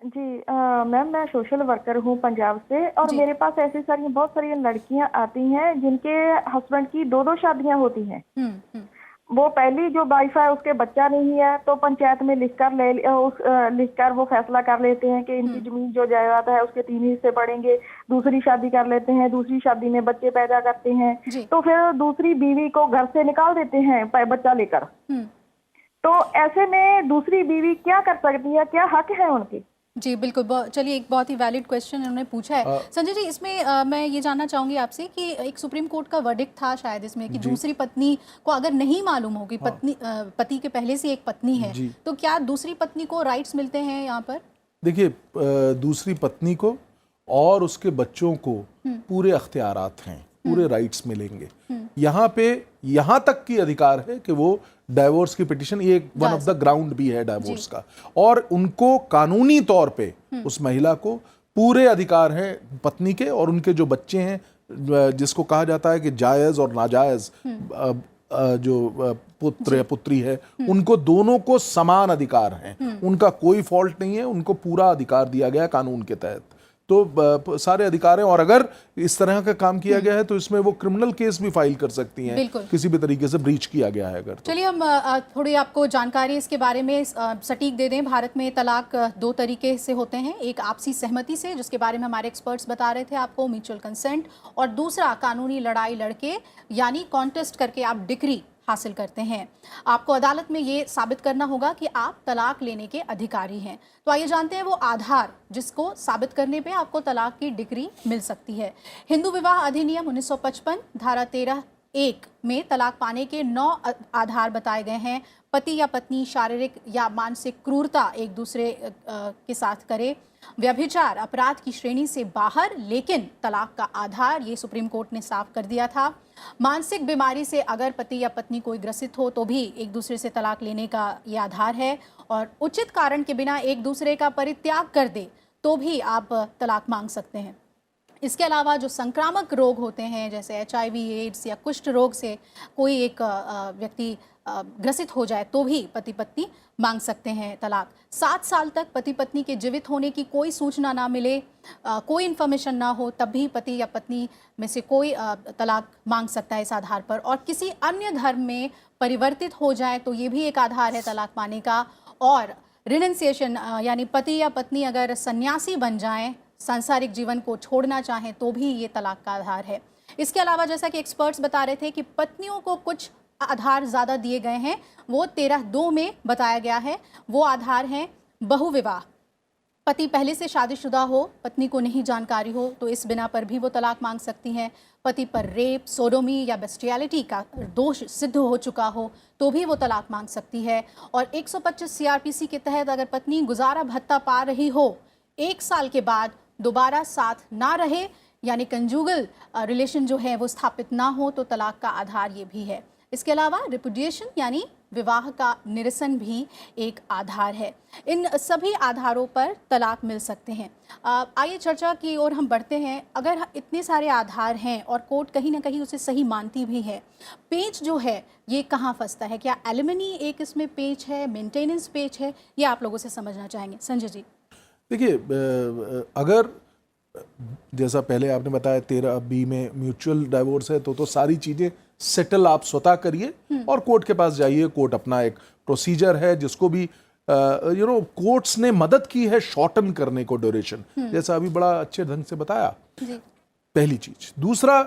[SPEAKER 12] जी मैम, मैं सोशल वर्कर हूँ पंजाब से, और मेरे पास ऐसी बहुत सारी लड़कियाँ आती हैं जिनके हस्बैंड की 2 शादियाँ होती हैं। वो पहली जो वाइफ है उसके बच्चा नहीं है, तो पंचायत में लिखकर वो फैसला कर लेते हैं कि इनकी जमीन जो जायदाद है उसके 3 हिस्से पड़ेंगे। दूसरी शादी कर लेते हैं, दूसरी शादी में बच्चे पैदा करते हैं, तो फिर दूसरी बीवी को घर से निकाल देते हैं बच्चा लेकर। तो ऐसे में दूसरी बीवी क्या कर सकती है, क्या हक है उनके?
[SPEAKER 1] जी बिल्कुल, चलिए एक बहुत ही वैलिड क्वेश्चन उन्होंने पूछा है। संजय जी, इसमें मैं ये जानना चाहूंगी आपसे कि एक सुप्रीम कोर्ट का वर्डिक्ट था शायद इसमें कि दूसरी पत्नी को अगर नहीं मालूम होगी पति के पहले से एक पत्नी है, तो क्या दूसरी पत्नी को राइट्स मिलते हैं यहाँ पर?
[SPEAKER 3] देखिए, दूसरी पत्नी को और उसके बच्चों को पूरे अख्तियारात हैं, पूरे राइट्स मिलेंगे। यहाँ तक की अधिकार है कि वो डाइवोर्स की पिटीशन, ये वन ऑफ द ग्राउंड भी है डाइवोर्स का, और उनको कानूनी तौर पे उस महिला को पूरे अधिकार हैं पत्नी के, और उनके जो बच्चे हैं जिसको कहा जाता है कि जायज और नाजायज जो पुत्र या पुत्री है, उनको दोनों को समान अधिकार हैं, उनका कोई फॉल्ट नहीं है, उनको पूरा अधिकार दिया गया कानून के तहत। तो सारे अधिकार हैं, और अगर इस तरह का काम किया गया है तो इसमें वो क्रिमिनल केस भी फाइल कर सकती हैं किसी भी तरीके से ब्रीच किया गया है अगर।
[SPEAKER 1] चलिए हम थोड़ी आपको जानकारी इसके बारे में सटीक दे दें। भारत में तलाक 2 तरीके से होते हैं, एक आपसी सहमति से, जिसके बारे में हमारे एक्सपर्ट्स बता रहे थे आपको, म्यूचुअल कंसेंट, और दूसरा कानूनी लड़ाई लड़के यानी कॉन्टेस्ट करके आप डिक्री हासिल करते हैं। आपको अदालत में ये साबित करना होगा कि आप तलाक लेने के अधिकारी हैं। तो आइए जानते हैं वो आधार जिसको साबित करने पे आपको तलाक की डिग्री मिल सकती है। हिंदू विवाह अधिनियम 1955 धारा 13(1) में तलाक पाने के 9 आधार बताए गए हैं। पति या पत्नी शारीरिक या मानसिक क्रूरता एक दूसरे के साथ करे, व्यभिचार अपराध की श्रेणी से बाहर लेकिन तलाक का आधार, ये सुप्रीम कोर्ट ने साफ कर दिया था। मानसिक बीमारी से अगर पति या पत्नी कोई ग्रसित हो तो भी एक दूसरे से तलाक लेने का ये आधार है, और उचित कारण के बिना एक दूसरे का परित्याग कर दे तो भी आप तलाक मांग सकते हैं। इसके अलावा जो संक्रामक रोग होते हैं जैसे HIV, एड्स या कुष्ठ रोग से कोई एक व्यक्ति ग्रसित हो जाए तो भी पति पत्नी मांग सकते हैं तलाक। 7 साल तक पति पत्नी के जीवित होने की कोई सूचना ना मिले, कोई इन्फॉर्मेशन ना हो, तब भी पति या पत्नी में से कोई तलाक मांग सकता है इस आधार पर। और किसी अन्य धर्म में परिवर्तित हो जाए तो ये भी एक आधार है तलाक पाने का। और रिनंसिएशन यानी पति या पत्नी अगर सन्यासी बन जाएं, सांसारिक जीवन को छोड़ना चाहें तो भी ये तलाक का आधार है। इसके अलावा जैसा कि एक्सपर्ट्स बता रहे थे कि पत्नियों को कुछ आधार ज़्यादा दिए गए हैं, वो 13(2) में बताया गया है। वो आधार हैं बहुविवाह, पति पहले से शादीशुदा हो, पत्नी को नहीं जानकारी हो तो इस बिना पर भी वो तलाक मांग सकती हैं। पति पर रेप, सोडोमी या बेस्टियलिटी का दोष सिद्ध हो चुका हो तो भी वो तलाक मांग सकती है। और 125 CRPC के तहत अगर पत्नी गुजारा भत्ता पा रही हो, 1 साल के बाद दोबारा साथ ना रहे यानी कंजुगल रिलेशन जो है वो स्थापित ना हो तो तलाक का आधार ये भी है। इसके अलावा रिपुडिएशन यानी विवाह का निरसन भी एक आधार है। इन सभी आधारों पर तलाक मिल सकते हैं। आइए चर्चा की ओर हम बढ़ते हैं। अगर इतने सारे आधार हैं और कोर्ट कहीं ना कहीं उसे सही मानती भी है, पेच जो है ये कहाँ फंसता है? क्या एलिमनी एक इसमें पेच है, मेंटेनेंस पेच है? ये आप लोगों से समझना चाहेंगे। संजय जी।
[SPEAKER 3] देखिए, अगर जैसा पहले आपने बताया 13(b) में म्यूचुअल डाइवोर्स है तो सारी चीज़ें सेटल आप स्वतः करिए और कोर्ट के पास जाइए। कोर्ट अपना एक प्रोसीजर है जिसको भी कोर्ट्स ने मदद की है शॉर्टन करने को ड्यूरेशन, जैसा अभी बड़ा अच्छे ढंग से बताया। पहली चीज। दूसरा,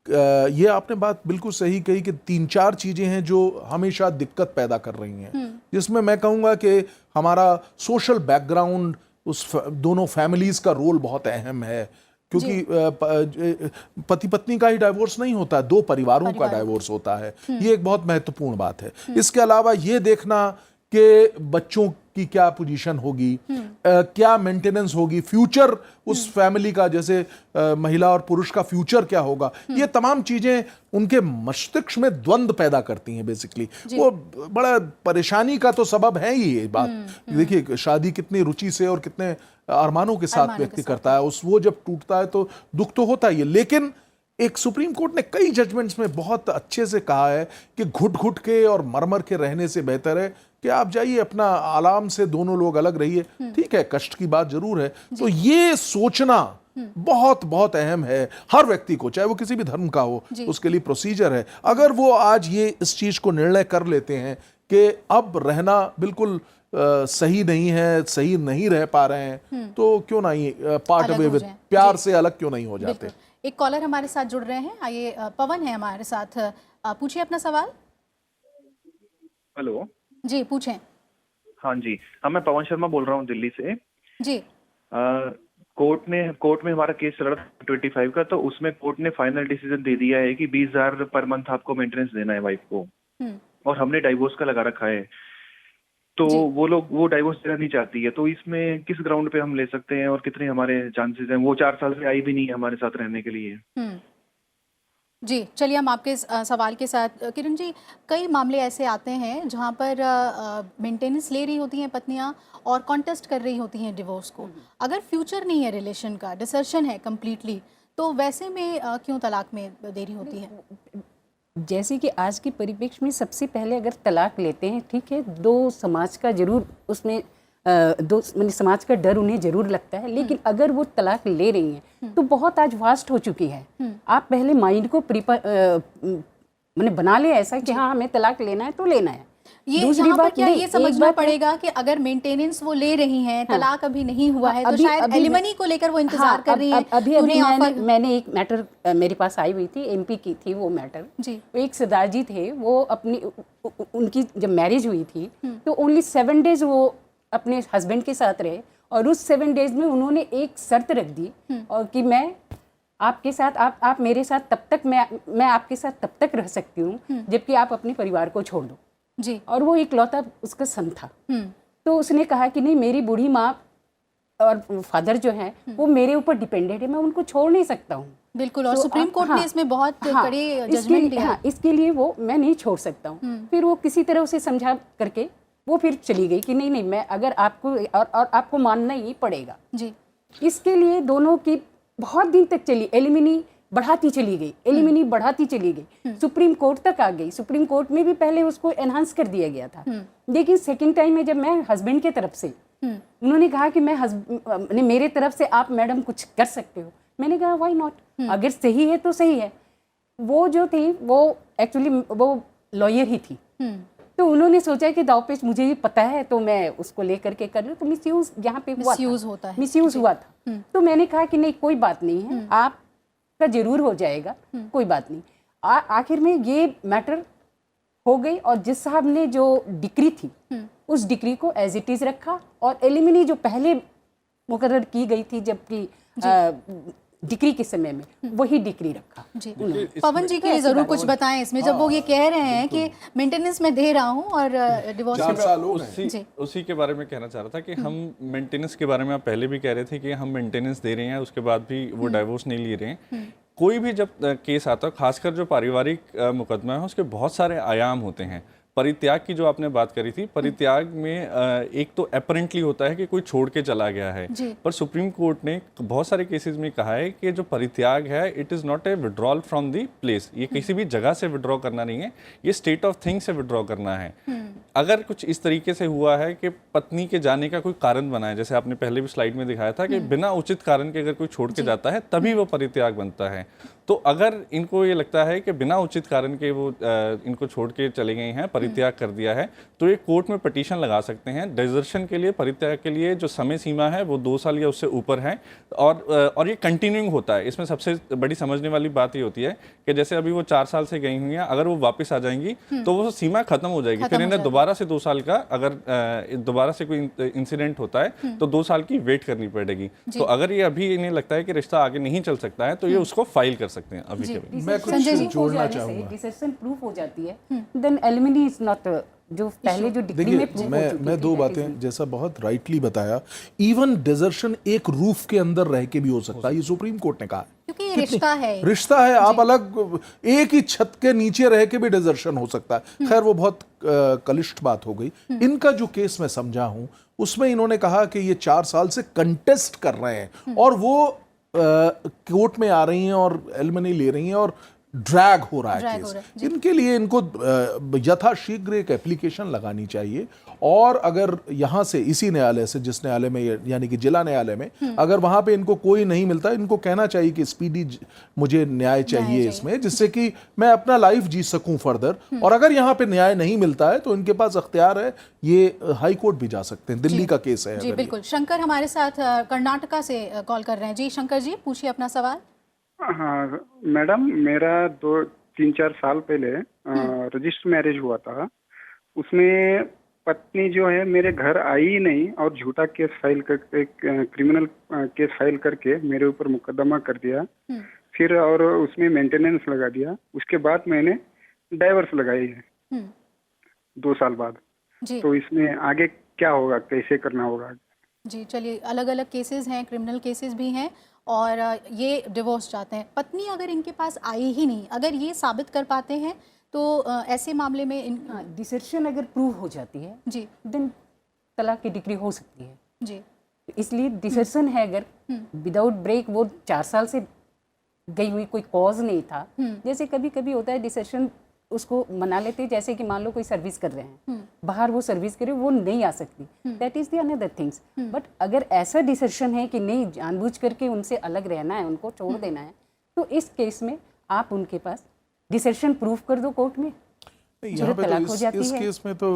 [SPEAKER 3] ये आपने बात बिल्कुल सही कही कि 3-4 चीजें हैं जो हमेशा दिक्कत पैदा कर रही हैं, जिसमें मैं कहूँगा कि हमारा सोशल बैकग्राउंड दोनों फैमिलीज का रोल बहुत अहम है, क्योंकि पति पत्नी का ही डाइवोर्स नहीं होता, दो परिवारों का डाइवोर्स होता है। ये एक बहुत महत्वपूर्ण बात है। इसके अलावा ये देखना कि बच्चों की क्या पोजीशन होगी, क्या मेंटेनेंस होगी, फ्यूचर उस फैमिली का, जैसे महिला और पुरुष का फ्यूचर क्या होगा, ये तमाम चीजें उनके मस्तिष्क में द्वंद्व पैदा करती हैं। बेसिकली वो बड़ा परेशानी का तो सबब है ही ये बात। देखिए शादी कितनी रुचि से और कितने अरमानों के साथ व्यक्ति करता है, वो जब टूटता है तो दुख तो होता ही है। लेकिन एक सुप्रीम कोर्ट ने कई जजमेंट्स में बहुत अच्छे से कहा है कि घुट घुट के और मर के रहने से बेहतर है कि आप जाइए अपना आराम से, दोनों लोग अलग रहिए। ठीक है, कष्ट की बात जरूर है। तो ये सोचना बहुत बहुत अहम है हर व्यक्ति को, चाहे वो किसी भी धर्म का हो, उसके लिए प्रोसीजर है। अगर वो आज ये इस चीज को निर्णय कर लेते हैं कि अब रहना बिल्कुल सही नहीं है, सही नहीं रह पा रहे हैं, तो क्यों नहीं पार्ट अवे विद, प्यार से अलग क्यों नहीं हो जाते।
[SPEAKER 1] एक कॉलर हमारे साथ जुड़ रहे हैं, आइए पवन है हमारे साथ, पूछिए अपना सवाल।
[SPEAKER 13] हेलो
[SPEAKER 1] जी पूछें।
[SPEAKER 13] हाँ जी, मैं पवन शर्मा बोल रहा हूँ दिल्ली से
[SPEAKER 1] जी।
[SPEAKER 13] कोर्ट में हमारा केस चल रहा था 25 का, तो उसमें कोर्ट ने फाइनल डिसीजन दे दिया है कि 20,000 पर मंथ आपको मेंटेनेंस देना है वाइफ को, और हमने डाइवोर्स का लगा रखा है। तो वो डाइवोर्स देना नहीं चाहती है, तो इसमें किस ग्राउंड पे हम ले सकते हैं और कितने हमारे चांसेस हैं? वो 4 साल से आई भी नहीं है हमारे साथ रहने के लिए।
[SPEAKER 1] जी चलिए हम आपके सवाल के साथ, किरण जी, कई मामले ऐसे आते हैं जहां पर मेंटेनेंस ले रही होती हैं पत्नियां और कॉन्टेस्ट कर रही होती हैं डिवोर्स को। अगर फ्यूचर नहीं है रिलेशन का, डिसर्शन है कम्प्लीटली, तो वैसे में क्यों तलाक में देरी होती है?
[SPEAKER 2] जैसे कि आज के परिप्रेक्ष्य में सबसे पहले अगर तलाक लेते हैं, ठीक है, दो समाज का जरूर उसमें समाज का डर उन्हें जरूर लगता है, लेकिन अगर वो तलाक ले रही हैं तो बहुत आज वास्ट हो चुकी है। आप पहले माइंड को बना ले ऐसा कि हाँ हमें तलाक लेना है तो लेना है।
[SPEAKER 1] ये यहाँ पर क्या ये समझना पड़ेगा कि अगर मेंटेनेंस वो ले रही हैं, तलाक अभी नहीं हुआ है, तो शायद एलिमनी को लेकर वो इंतजार कर रही हैं।
[SPEAKER 2] अभी मैंने एक मैटर मेरे पास आई हुई थी, एमपी की थी वो मैटर जी। एक सरदार जी थे, वो अपनी उनकी जब मैरिज हुई थी तो ओनली 7 डेज वो अपने हस्बैंड के साथ रहे, और उस 7 डेज में उन्होंने एक शर्त रख दी और कि मैं आपके साथ, आप मेरे साथ तब तक, मैं आपके साथ तब तक रह सकती हूँ जबकि आप अपने परिवार को छोड़ दो जी। और वो इकलौता उसका सन था। तो उसने कहा कि नहीं, मेरी बूढ़ी माँ और फादर जो हैं वो मेरे ऊपर डिपेंडेंट है, मैं उनको छोड़ नहीं सकता हूँ।
[SPEAKER 1] बिल्कुल, और सुप्रीम कोर्ट ने इसमें बहुत कड़े जजमेंट दिया।
[SPEAKER 2] इसके लिए वो मैं नहीं छोड़ सकता हूँ। फिर वो किसी तरह उसे समझा करके वो फिर चली गई कि नहीं मैं अगर आपको और आपको मानना ही पड़ेगा जी। इसके लिए दोनों की बहुत दिन तक चली, एलिमिनी बढ़ाती चली गई, एलिमिनी बढ़ाती चली गई, सुप्रीम कोर्ट तक आ गई। सुप्रीम कोर्ट में भी पहले उसको एनहांस कर दिया गया था, लेकिन सेकंड टाइम में जब मैं हस्बैंड के तरफ से उन्होंने कहा कि मेरे तरफ से आप मैडम कुछ कर सकते हो, मैंने कहा व्हाई नॉट, अगर सही है तो सही है। वो जो थी वो एक्चुअली वो लॉयर ही थी, तो उन्होंने सोचा कि दावपेच मुझे भी पता है तो मैं उसको लेकर के कर लूं, तो मिसयूज यहाँ पे मिसयूज हुआ था। तो मैंने कहा कि नहीं कोई बात नहीं है, आपका जरूर हो जाएगा, कोई बात नहीं। आखिर में ये मैटर हो गई, और जज साहब ने जो डिक्री थी उस डिक्री को एज इट इज रखा, और एलिमिनी जो पहले मुकर्रर की गई थी जबकि डिक्री के समय में वही डिक्री रखा जी।
[SPEAKER 1] पवन जी के लिए जरूर कुछ बताएं इसमें, जब वो ये कह रहे हैं कि मेंटेनेंस में दे रहा हूं और डिवोर्स
[SPEAKER 4] उसी के बारे में कहना चाह रहा था कि हम मेंटेनेंस के बारे में आप पहले भी कह रहे थे कि हम मेंटेनेंस दे रहे हैं, उसके बाद भी वो डाइवोर्स नहीं ले रहे हैं। कोई भी जब केस आता है, खासकर जो पारिवारिक मुकदमा है, उसके बहुत सारे आयाम होते हैं। परित्याग की जो आपने बात करी थी, परित्याग में एक तो अपरेंटली होता है कि कोई छोड़ के चला गया है, पर सुप्रीम कोर्ट ने बहुत सारे केसेस में कहा है कि जो परित्याग है it is not a withdrawal from the place, ये किसी भी जगह से विड्रॉ करना नहीं है, ये स्टेट ऑफ थिंग्स से विड्रॉ करना है। अगर कुछ इस तरीके से हुआ है कि पत्नी के जाने का कोई कारण बना है, जैसे आपने पहले भी स्लाइड में दिखाया था कि बिना उचित कारण के अगर कोई छोड़ के जाता है तभी वो परित्याग बनता है। तो अगर इनको ये लगता है कि बिना उचित कारण के वो इनको छोड़ के चले गए हैं, परित्याग कर दिया है तो ये कोर्ट में पिटीशन लगा सकते हैं। डिजर्शन के लिए, परित्याग के लिए जो समय सीमा है वो 2 साल या उससे ऊपर है और ये कंटिन्यूइंग होता है। इसमें सबसे बड़ी समझने वाली बात ये होती है कि जैसे अभी वो 4 साल से गई हुई हैं, अगर वो वापस आ जाएंगी तो वो सीमा खत्म हो जाएगी, फिर इन्हें दोबारा से 2 साल का, अगर दोबारा से कोई इंसिडेंट होता है तो 2 साल की वेट करनी पड़ेगी। तो अगर ये अभी इन्हें लगता है कि रिश्ता आगे नहीं चल सकता है तो ये उसको फाइल कर सकते हैं अभी के अभी।
[SPEAKER 3] मैं कुछ जोड़ना चाहूंगा।
[SPEAKER 2] डिसेशन प्रूफ हो जाती है, देन एलिमनी इज नॉट जो पहले जो डिग्री में प्रूफ हो चुकी थी।
[SPEAKER 3] मैं 2 बातें, जैसा बहुत राइटली बताया, इवन डिजर्शन एक रूफ के अंदर रह के भी हो सकता है, ये सुप्रीम कोर्ट ने कहा,
[SPEAKER 1] क्योंकि ये रिश्ता है,
[SPEAKER 3] आप अलग एक ही छत के नीचे रह के भी डिजर्शन हो सकता है। खैर वो बहुत कलिष्ठ बात हो गई। इनका जो केस मैं समझा हूं उसमें इन्होंने कहा कि ये 4 साल से कंटेस्ट कर रहे हैं और वो कोर्ट में आ रही हैं और एलिमनी ले रही हैं और ड्रैग हो रहा है केस। इनके लिए इनको यथाशीघ्र एक एप्लीकेशन लगानी चाहिए और अगर यहाँ से, इसी न्यायालय से, जिस न्यायालय में, यानी कि जिला न्यायालय में, अगर वहां पे इनको कोई नहीं मिलता, इनको कहना चाहिए कि स्पीडी मुझे न्याय चाहिए इसमें, जिससे कि मैं अपना लाइफ जी सकूं फर्दर। और अगर यहाँ पे न्याय नहीं मिलता है तो इनके पास अख्तियार है, ये हाई कोर्ट भी जा सकते हैं। दिल्ली का केस है।
[SPEAKER 1] जी बिल्कुल। शंकर हमारे साथ कर्नाटका से कॉल कर रहे हैं। जी शंकर जी, पूछिए अपना सवाल।
[SPEAKER 14] हाँ मैडम, मेरा 2-3-4 साल पहले रजिस्टर मैरिज हुआ था। उसमें पत्नी जो है मेरे घर आई ही नहीं और झूठा केस फाइल करके, क्रिमिनल केस फाइल करके मेरे ऊपर मुकदमा कर दिया। फिर और उसमें मेंटेनेंस लगा दिया। उसके बाद मैंने डाइवर्स लगाई है 2 साल बाद। तो इसमें आगे क्या होगा, कैसे करना होगा?
[SPEAKER 1] जी चलिए, अलग अलग केसेस हैं, क्रिमिनल केसेस भी हैं और ये डिवोर्स चाहते हैं। पत्नी अगर इनके पास आई ही नहीं, अगर ये साबित कर पाते हैं तो ऐसे मामले में
[SPEAKER 2] डिसर्शन अगर प्रूव हो जाती है
[SPEAKER 1] जी,
[SPEAKER 2] देन तलाक की डिग्री हो सकती है
[SPEAKER 1] जी।
[SPEAKER 2] इसलिए डिसर्शन है, अगर विदाउट ब्रेक वो 4 साल से गई हुई, कोई कॉज नहीं था। जैसे कभी कभी होता है डिसर्शन, उसको मना लेते, जैसे कि मान लो कोई सर्विस कर रहे हैं बाहर, वो सर्विस करे, वो नहीं आ सकती, that is the another things. But अगर ऐसा डिसीजन है कि नहीं, जानबूझ करके उनसे अलग रहना है, उनको छोड़ देना है, तो इस केस में आप उनके पास डिसीजन प्रूफ कर दो कोर्ट में,
[SPEAKER 3] यहाँ पे तो इस केस में तो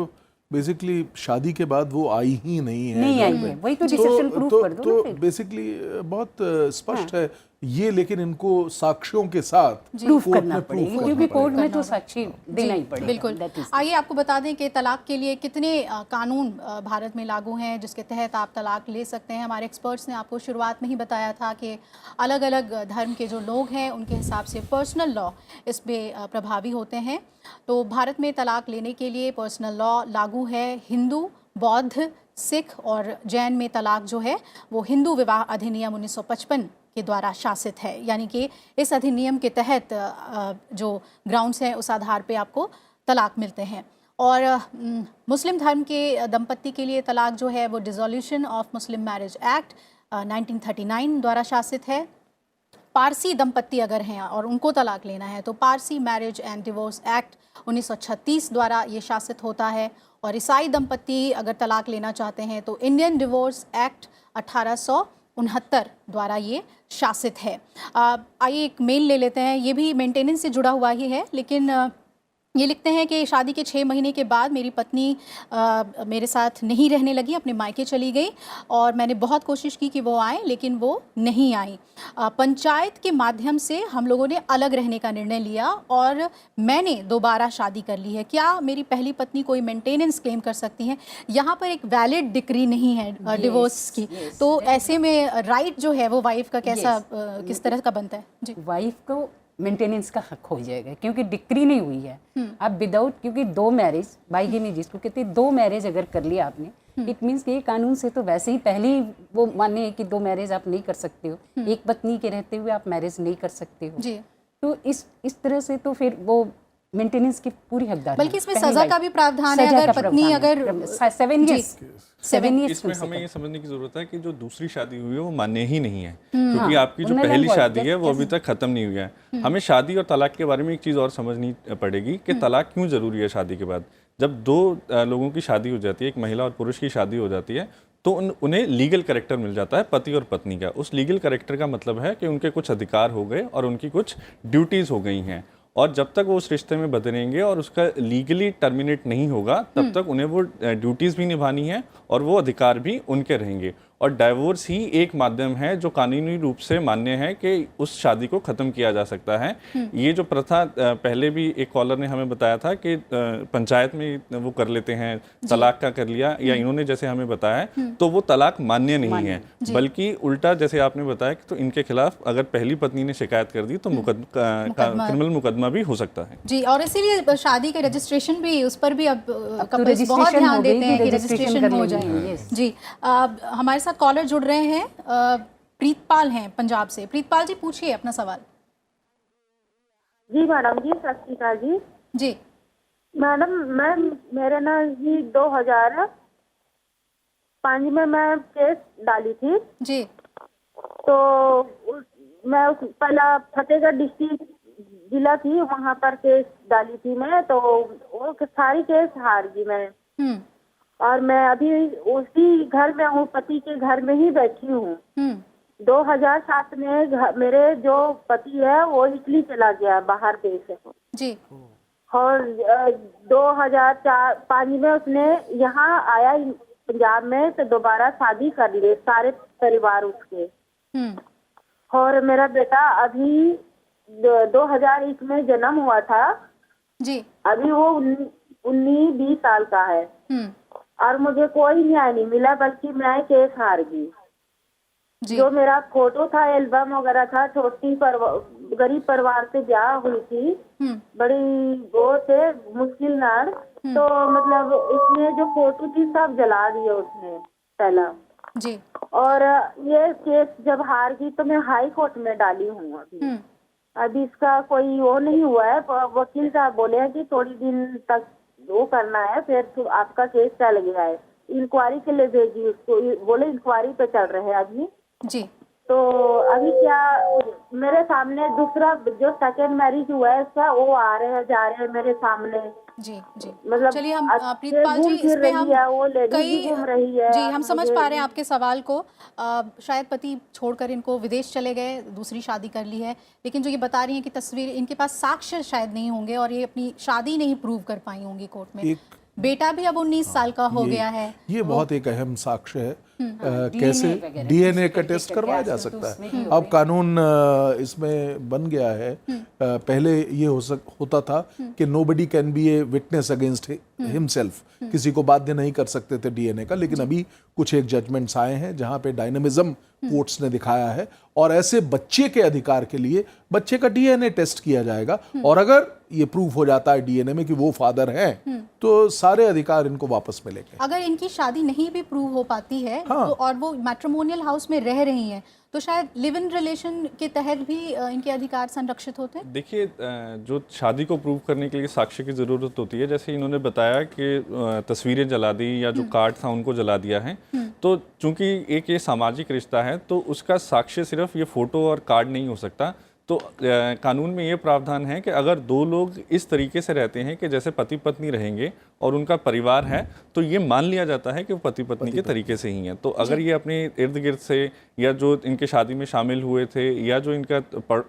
[SPEAKER 3] बेसिकली शादी के बाद वो आई ही नहीं है,
[SPEAKER 2] वही तो डिसीजन प्रूफ कर दो।
[SPEAKER 3] तो बेसिकली बहुत स्पष्ट है ये, लेकिन इनको साक्ष्यों के साथ
[SPEAKER 2] प्रूफ करना पड़ेगा, क्योंकि कोर्ट में तो साक्षी देना ही पड़ेगा।
[SPEAKER 1] बिल्कुल। आइए आपको बता दें कि तलाक के लिए कितने कानून भारत में लागू हैं जिसके तहत आप तलाक ले सकते हैं। हमारे एक्सपर्ट्स ने आपको शुरुआत में ही बताया था कि अलग अलग धर्म के जो लोग हैं उनके हिसाब से पर्सनल लॉ इस पर प्रभावी होते हैं। तो भारत में तलाक लेने के लिए पर्सनल लॉ लागू है। हिंदू, बौद्ध, सिख और जैन में तलाक जो है वो हिंदू विवाह अधिनियम 1955 के द्वारा शासित है, यानी कि इस अधिनियम के तहत जो ग्राउंड्स हैं उस आधार पे आपको तलाक मिलते हैं। और मुस्लिम धर्म के दंपत्ति के लिए तलाक जो है वो dissolution of Muslim marriage act 1939 द्वारा शासित है। पारसी दंपत्ति अगर हैं और उनको तलाक लेना है तो Parsi marriage and divorce act 1936 द्वारा ये शासित होता है। और ईसाई दंपत्ति अगर तलाक लेना चाहते हैं तो इंडियन डिवोर्स एक्ट 1869 द्वारा ये शासित है। आइए एक मेल ले लेते हैं, ये भी मेंटेनेंस से जुड़ा हुआ ही है, लेकिन ये लिखते हैं कि शादी के 6 महीने के बाद मेरी पत्नी मेरे साथ नहीं रहने लगी, अपने मायके चली गई और मैंने बहुत कोशिश की कि वो आए लेकिन वो नहीं आई। पंचायत के माध्यम से हम लोगों ने अलग रहने का निर्णय लिया और मैंने दोबारा शादी कर ली है। क्या मेरी पहली पत्नी कोई मेंटेनेंस क्लेम कर सकती हैं? यहाँ पर एक वैलिड डिक्री नहीं है डिवोर्स की, तो ऐसे में राइट जो है वो वाइफ का कैसा किस तरह का बनता है? जी,
[SPEAKER 2] वाइफ को मेंटेनेंस का हक हो जाएगा क्योंकि डिक्री नहीं हुई है। आप विदाउट, क्योंकि 2 मैरिज, बाइगेमी जिसको कहते हैं, 2 मैरिज अगर कर लिया आपने, इट मीन्स कि ये कानून से तो वैसे ही पहले ही वो माने है कि 2 मैरिज आप नहीं कर सकते हो, एक पत्नी के रहते हुए आप मैरिज नहीं कर सकते हो जी। तो इस तरह से तो फिर वो मेंटेनेंस की पूरी हकदार,
[SPEAKER 1] बल्कि इसमें सजा का भी प्रावधान है। अगर पत्नी अगर
[SPEAKER 2] 7 ईयर्स,
[SPEAKER 4] इसमें हमें ये समझने की जरूरत है कि जो दूसरी शादी हुई है वो मान्य ही नहीं है, क्योंकि आपकी जो पहली शादी है वो अभी तक खत्म नहीं हुई है। हमें शादी और तलाक के बारे में एक चीज़ और समझनी पड़ेगी कि तलाक क्यों जरूरी है शादी के बाद। जब 2 लोगों की शादी हो जाती है, एक महिला और पुरुष की शादी हो जाती है, तो उन्हें लीगल कैरेक्टर मिल जाता है पति और पत्नी का। उस लीगल कैरेक्टर का मतलब है कि उनके कुछ अधिकार हो गए और उनकी कुछ ड्यूटीज़ हो गई हैं। और जब तक वो उस रिश्ते में बदलेंगे और उसका लीगली टर्मिनेट नहीं होगा तब तक उन्हें वो ड्यूटीज़ भी निभानी है और वो अधिकार भी उनके रहेंगे। और डाइवोर्स ही एक माध्यम है जो कानूनी रूप से मान्य है कि उस शादी को ख़त्म किया जा सकता है। ये जो प्रथा पहले भी एक कॉलर ने हमें बताया था कि पंचायत में वो कर लेते हैं, तलाक का कर लिया, या इन्होंने जैसे हमें बताया तो वो तलाक मान्य नहीं है, बल्कि उल्टा जैसे आपने बताया कि तो इनके खिलाफ अगर पहली पत्नी ने शिकायत कर दी तो क्रिमिनल मुकदमा भी हो सकता है
[SPEAKER 1] जी। और इसीलिए शादी के रजिस्ट्रेशन भी, उस पर भी अब कपल्स बहुत ध्यान देते हैं कि रजिस्ट्रेशन हो जाए जी। हमारे साथ कॉलर जुड़ रहे हैं, प्रीतपाल हैं पंजाब से। प्रीतपाल जी पूछिए अपना सवाल।
[SPEAKER 15] जी मैडम जी, सत श्री अकाल जी।
[SPEAKER 1] जी
[SPEAKER 15] मैडम, मेरे ना जी 2005 में मैं केस डाली थी
[SPEAKER 1] जी।
[SPEAKER 15] तो मैं पहला फतेहगढ़ डिस्ट्रिक्ट जिला थी, वहाँ पर केस डाली थी मैं, तो वो सारी केस हार गई मैं। और मैं अभी उसी घर में हूँ, पति के घर में ही बैठी हूँ। 2007 में मेरे जो पति है वो इटली चला गया बाहर देश
[SPEAKER 1] जी।
[SPEAKER 15] और 2005 में उसने यहाँ आया पंजाब में, तो दोबारा शादी कर लिए सारे परिवार उसके। और मेरा बेटा अभी 2001 में जन्म हुआ था
[SPEAKER 1] जी।
[SPEAKER 15] अभी वो 19-20 साल का है और मुझे कोई न्याय नहीं मिला, बल्कि मैं केस हार गई। जो मेरा फोटो था, एल्बम वगैरह था, छोटी गरीब परिवार से ब्याह हुई थी, बड़ी वो थे मुश्किल नार, तो मतलब उसने जो फोटो थी सब जला दिए उसने पहला
[SPEAKER 1] जी।
[SPEAKER 15] और ये केस जब हार गई तो मैं हाई कोर्ट में डाली हूँ अभी इसका कोई वो नहीं हुआ है। वकील साहब बोले हैं कि थोड़ी दिन तक वो करना है, फिर तो आपका केस चल गया है, इंक्वायरी के लिए भेजी उसको, बोले इंक्वायरी पे चल रहे हैं अभी
[SPEAKER 1] जी।
[SPEAKER 15] तो अभी क्या मेरे सामने दूसरा जो सेकंड मैरिज हुआ है उसका, वो आ रहे हैं जा रहे हैं मेरे सामने
[SPEAKER 1] जी जी।
[SPEAKER 15] मतलब
[SPEAKER 1] चलिए हम प्रीतपाल जी इस पे हम
[SPEAKER 15] कई घूम रही है
[SPEAKER 1] जी, हम समझ पा रहे हैं आपके सवाल को। शायद पति छोड़कर इनको विदेश चले गए, दूसरी शादी कर ली है, लेकिन जो ये बता रही हैं कि तस्वीर इनके पास साक्ष्य शायद नहीं होंगे और ये अपनी शादी नहीं प्रूव कर पाई होंगी कोर्ट में। बेटा भी अब 19 साल का हो गया है।
[SPEAKER 3] ये बहुत एक अहम साक्ष्य है। कैसे डीएनए का टेस्ट करवाया जा सकता है। अब कानून इसमें बन गया है। पहले ये होता था कि nobody can be a witness against himself, किसी को बाध्य नहीं कर सकते थे डीएनए का, लेकिन अभी कुछ एक जजमेंट्स आए हैं जहां पे डायनामिज्म कोर्ट्स ने दिखाया है और ऐसे बच्चे के अधिकार के लिए बच्चे का डीएनए टेस्ट किया जाएगा और अगर ये प्रूफ हो जाता है डीएनए में कि वो फादर हैं तो सारे अधिकार इनको वापस मिलेंगे।
[SPEAKER 1] अगर इनकी शादी नहीं भी प्रूव हो पाती है तो और वो मैट्रिमोनियल हाउस में रह रही हैं तो शायद लिव इन रिलेशन के तहत भी इनके अधिकार संरक्षित होते हैं।
[SPEAKER 4] देखिए, जो शादी को प्रूव करने के लिए साक्ष्य की ज़रूरत होती है, जैसे इन्होंने बताया कि तस्वीरें जला दी या जो कार्ड था उनको जला दिया है, तो चूंकि एक ये सामाजिक रिश्ता है तो उसका साक्ष्य सिर्फ ये फ़ोटो और कार्ड नहीं हो सकता। तो कानून में ये प्रावधान है कि अगर दो लोग इस तरीके से रहते हैं कि जैसे पति पत्नी रहेंगे और उनका परिवार है, तो ये मान लिया जाता है कि वो पति पत्नी के तरीके से ही हैं। तो अगर ये अपने इर्द गिर्द से या जो इनके शादी में शामिल हुए थे या जो इनका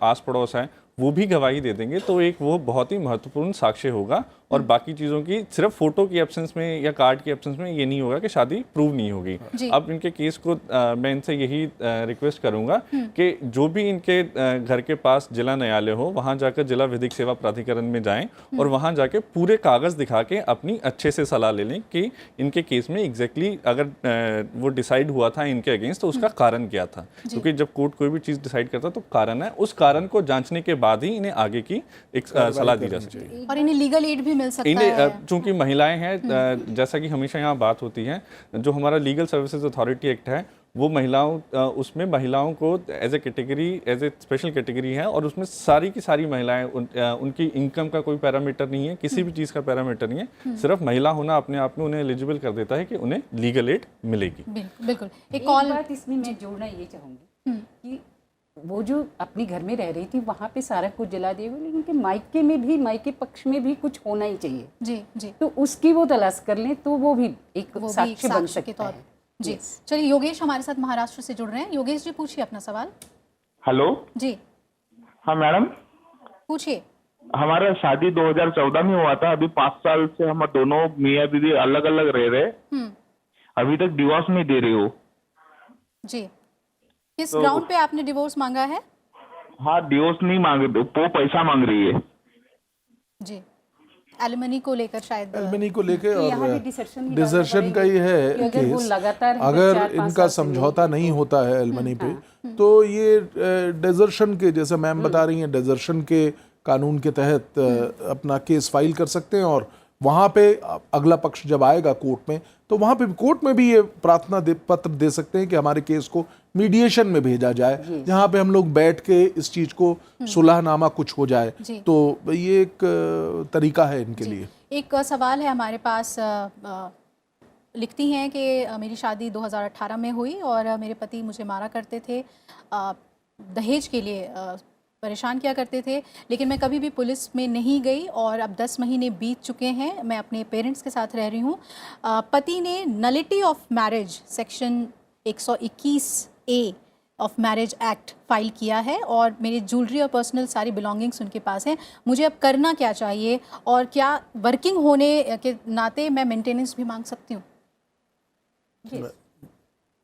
[SPEAKER 4] आस पड़ोस है वो भी गवाही दे देंगे तो एक वो बहुत ही महत्वपूर्ण साक्ष्य होगा। और बाकी चीज़ों की सिर्फ फोटो की एब्सेंस में या कार्ड की एब्सेंस में ये नहीं होगा कि शादी प्रूव नहीं होगी। अब इनके केस को मैं इनसे यही रिक्वेस्ट करूंगा कि जो भी इनके घर के पास जिला न्यायालय हो वहाँ जाकर जिला विधिक सेवा प्राधिकरण में जाएं और वहाँ जाके पूरे कागज़ दिखा के अपनी अच्छे से सलाह ले लें कि इनके केस में एग्जैक्टली अगर वो डिसाइड हुआ था इनके अगेंस्ट तो उसका कारण क्या था, क्योंकि जब कोर्ट कोई भी चीज़ डिसाइड करता तो कारण है, उस कारण को जांचने के बाद ही इन्हें आगे की एक सलाह दी जा सकती है
[SPEAKER 1] और इन्हें लीगल एड भी मिल सकता है।
[SPEAKER 4] चूंकि महिलाएं हैं, जैसा कि हमेशा यहाँ बात होती है, जो हमारा लीगल सर्विसेज अथॉरिटी एक्ट है वो उसमें महिलाओं को एज ए स्पेशल कैटेगरी है और उसमें सारी की सारी महिलाएं उनकी इनकम का कोई पैरामीटर नहीं है, किसी भी चीज़ का पैरामीटर नहीं है, सिर्फ महिला होना अपने आप में उन्हें एलिजिबल कर देता है कि उन्हें लीगल एड मिलेगी।
[SPEAKER 1] बिल्कुल।
[SPEAKER 2] एक बात इसमें मैं जोड़ना ये चाहूँगी कि वो जो अपने घर में रह रही थी वहाँ पे सारा कुछ जला दिया, लेकिन उनके मायके पक्ष में भी कुछ होना ही चाहिए
[SPEAKER 1] जी जी।
[SPEAKER 2] तो उसकी वो तलाश कर लें तो वो भी एक साक्ष्य बन सकता है
[SPEAKER 1] जी। चलिए योगेश हमारे साथ महाराष्ट्र से जुड़ रहे हैं। योगेश जी पूछिए अपना सवाल।
[SPEAKER 16] हेलो
[SPEAKER 1] जी।
[SPEAKER 16] हाँ मैडम
[SPEAKER 1] पूछिए।
[SPEAKER 16] हमारा शादी 2014 में हुआ था। अभी 5 साल से हम दोनों मियाँ बीवी अलग अलग रह रहे। अभी तक डिवोर्स नहीं दे रही हो।
[SPEAKER 1] जी, किस ग्राउंड पे आपने डिवोर्स मांगा है?
[SPEAKER 16] हाँ, डिवोर्स नहीं मांग रही, वो पैसा मांग रही है।
[SPEAKER 1] जी, एलिमनी को लेकर शायद।
[SPEAKER 3] एलिमनी को लेकर और डिसर्शन का ही है
[SPEAKER 2] कि
[SPEAKER 3] केस। अगर इनका समझौता नहीं होता है एलिमनी पे, तो ये डिसर्शन के, जैसे मैम बता रही हैं, डिसर्शन के कानून के तहत अपना केस फाइल कर सकते हैं और वहाँ पे अगला पक्ष जब आएगा कोर्ट में, तो वहाँ पे कोर्ट में भी ये प्रार्थना पत्र दे सकते हैं कि हमारे केस को मीडिएशन में भेजा जाए, जहाँ पे हम लोग बैठ के इस चीज को सुलहनामा कुछ हो जाए। तो ये एक तरीका है इनके लिए।
[SPEAKER 1] एक सवाल है हमारे पास, लिखती हैं कि मेरी शादी 2018 में हुई और मेरे पति मुझे मारा करते थे, दहेज के लिए परेशान किया करते थे, लेकिन मैं कभी भी पुलिस में नहीं गई और अब 10 महीने बीत चुके हैं। मैं अपने पेरेंट्स के साथ रह रही हूँ। पति ने nullity of marriage section 121A of marriage act file किया है और मेरी ज्वेलरी और पर्सनल सारी बिलोंगिंग्स उनके पास हैं। मुझे अब करना क्या चाहिए और क्या वर्किंग होने के नाते मैं मेंटेनेंस भी मांग सकती हूँ?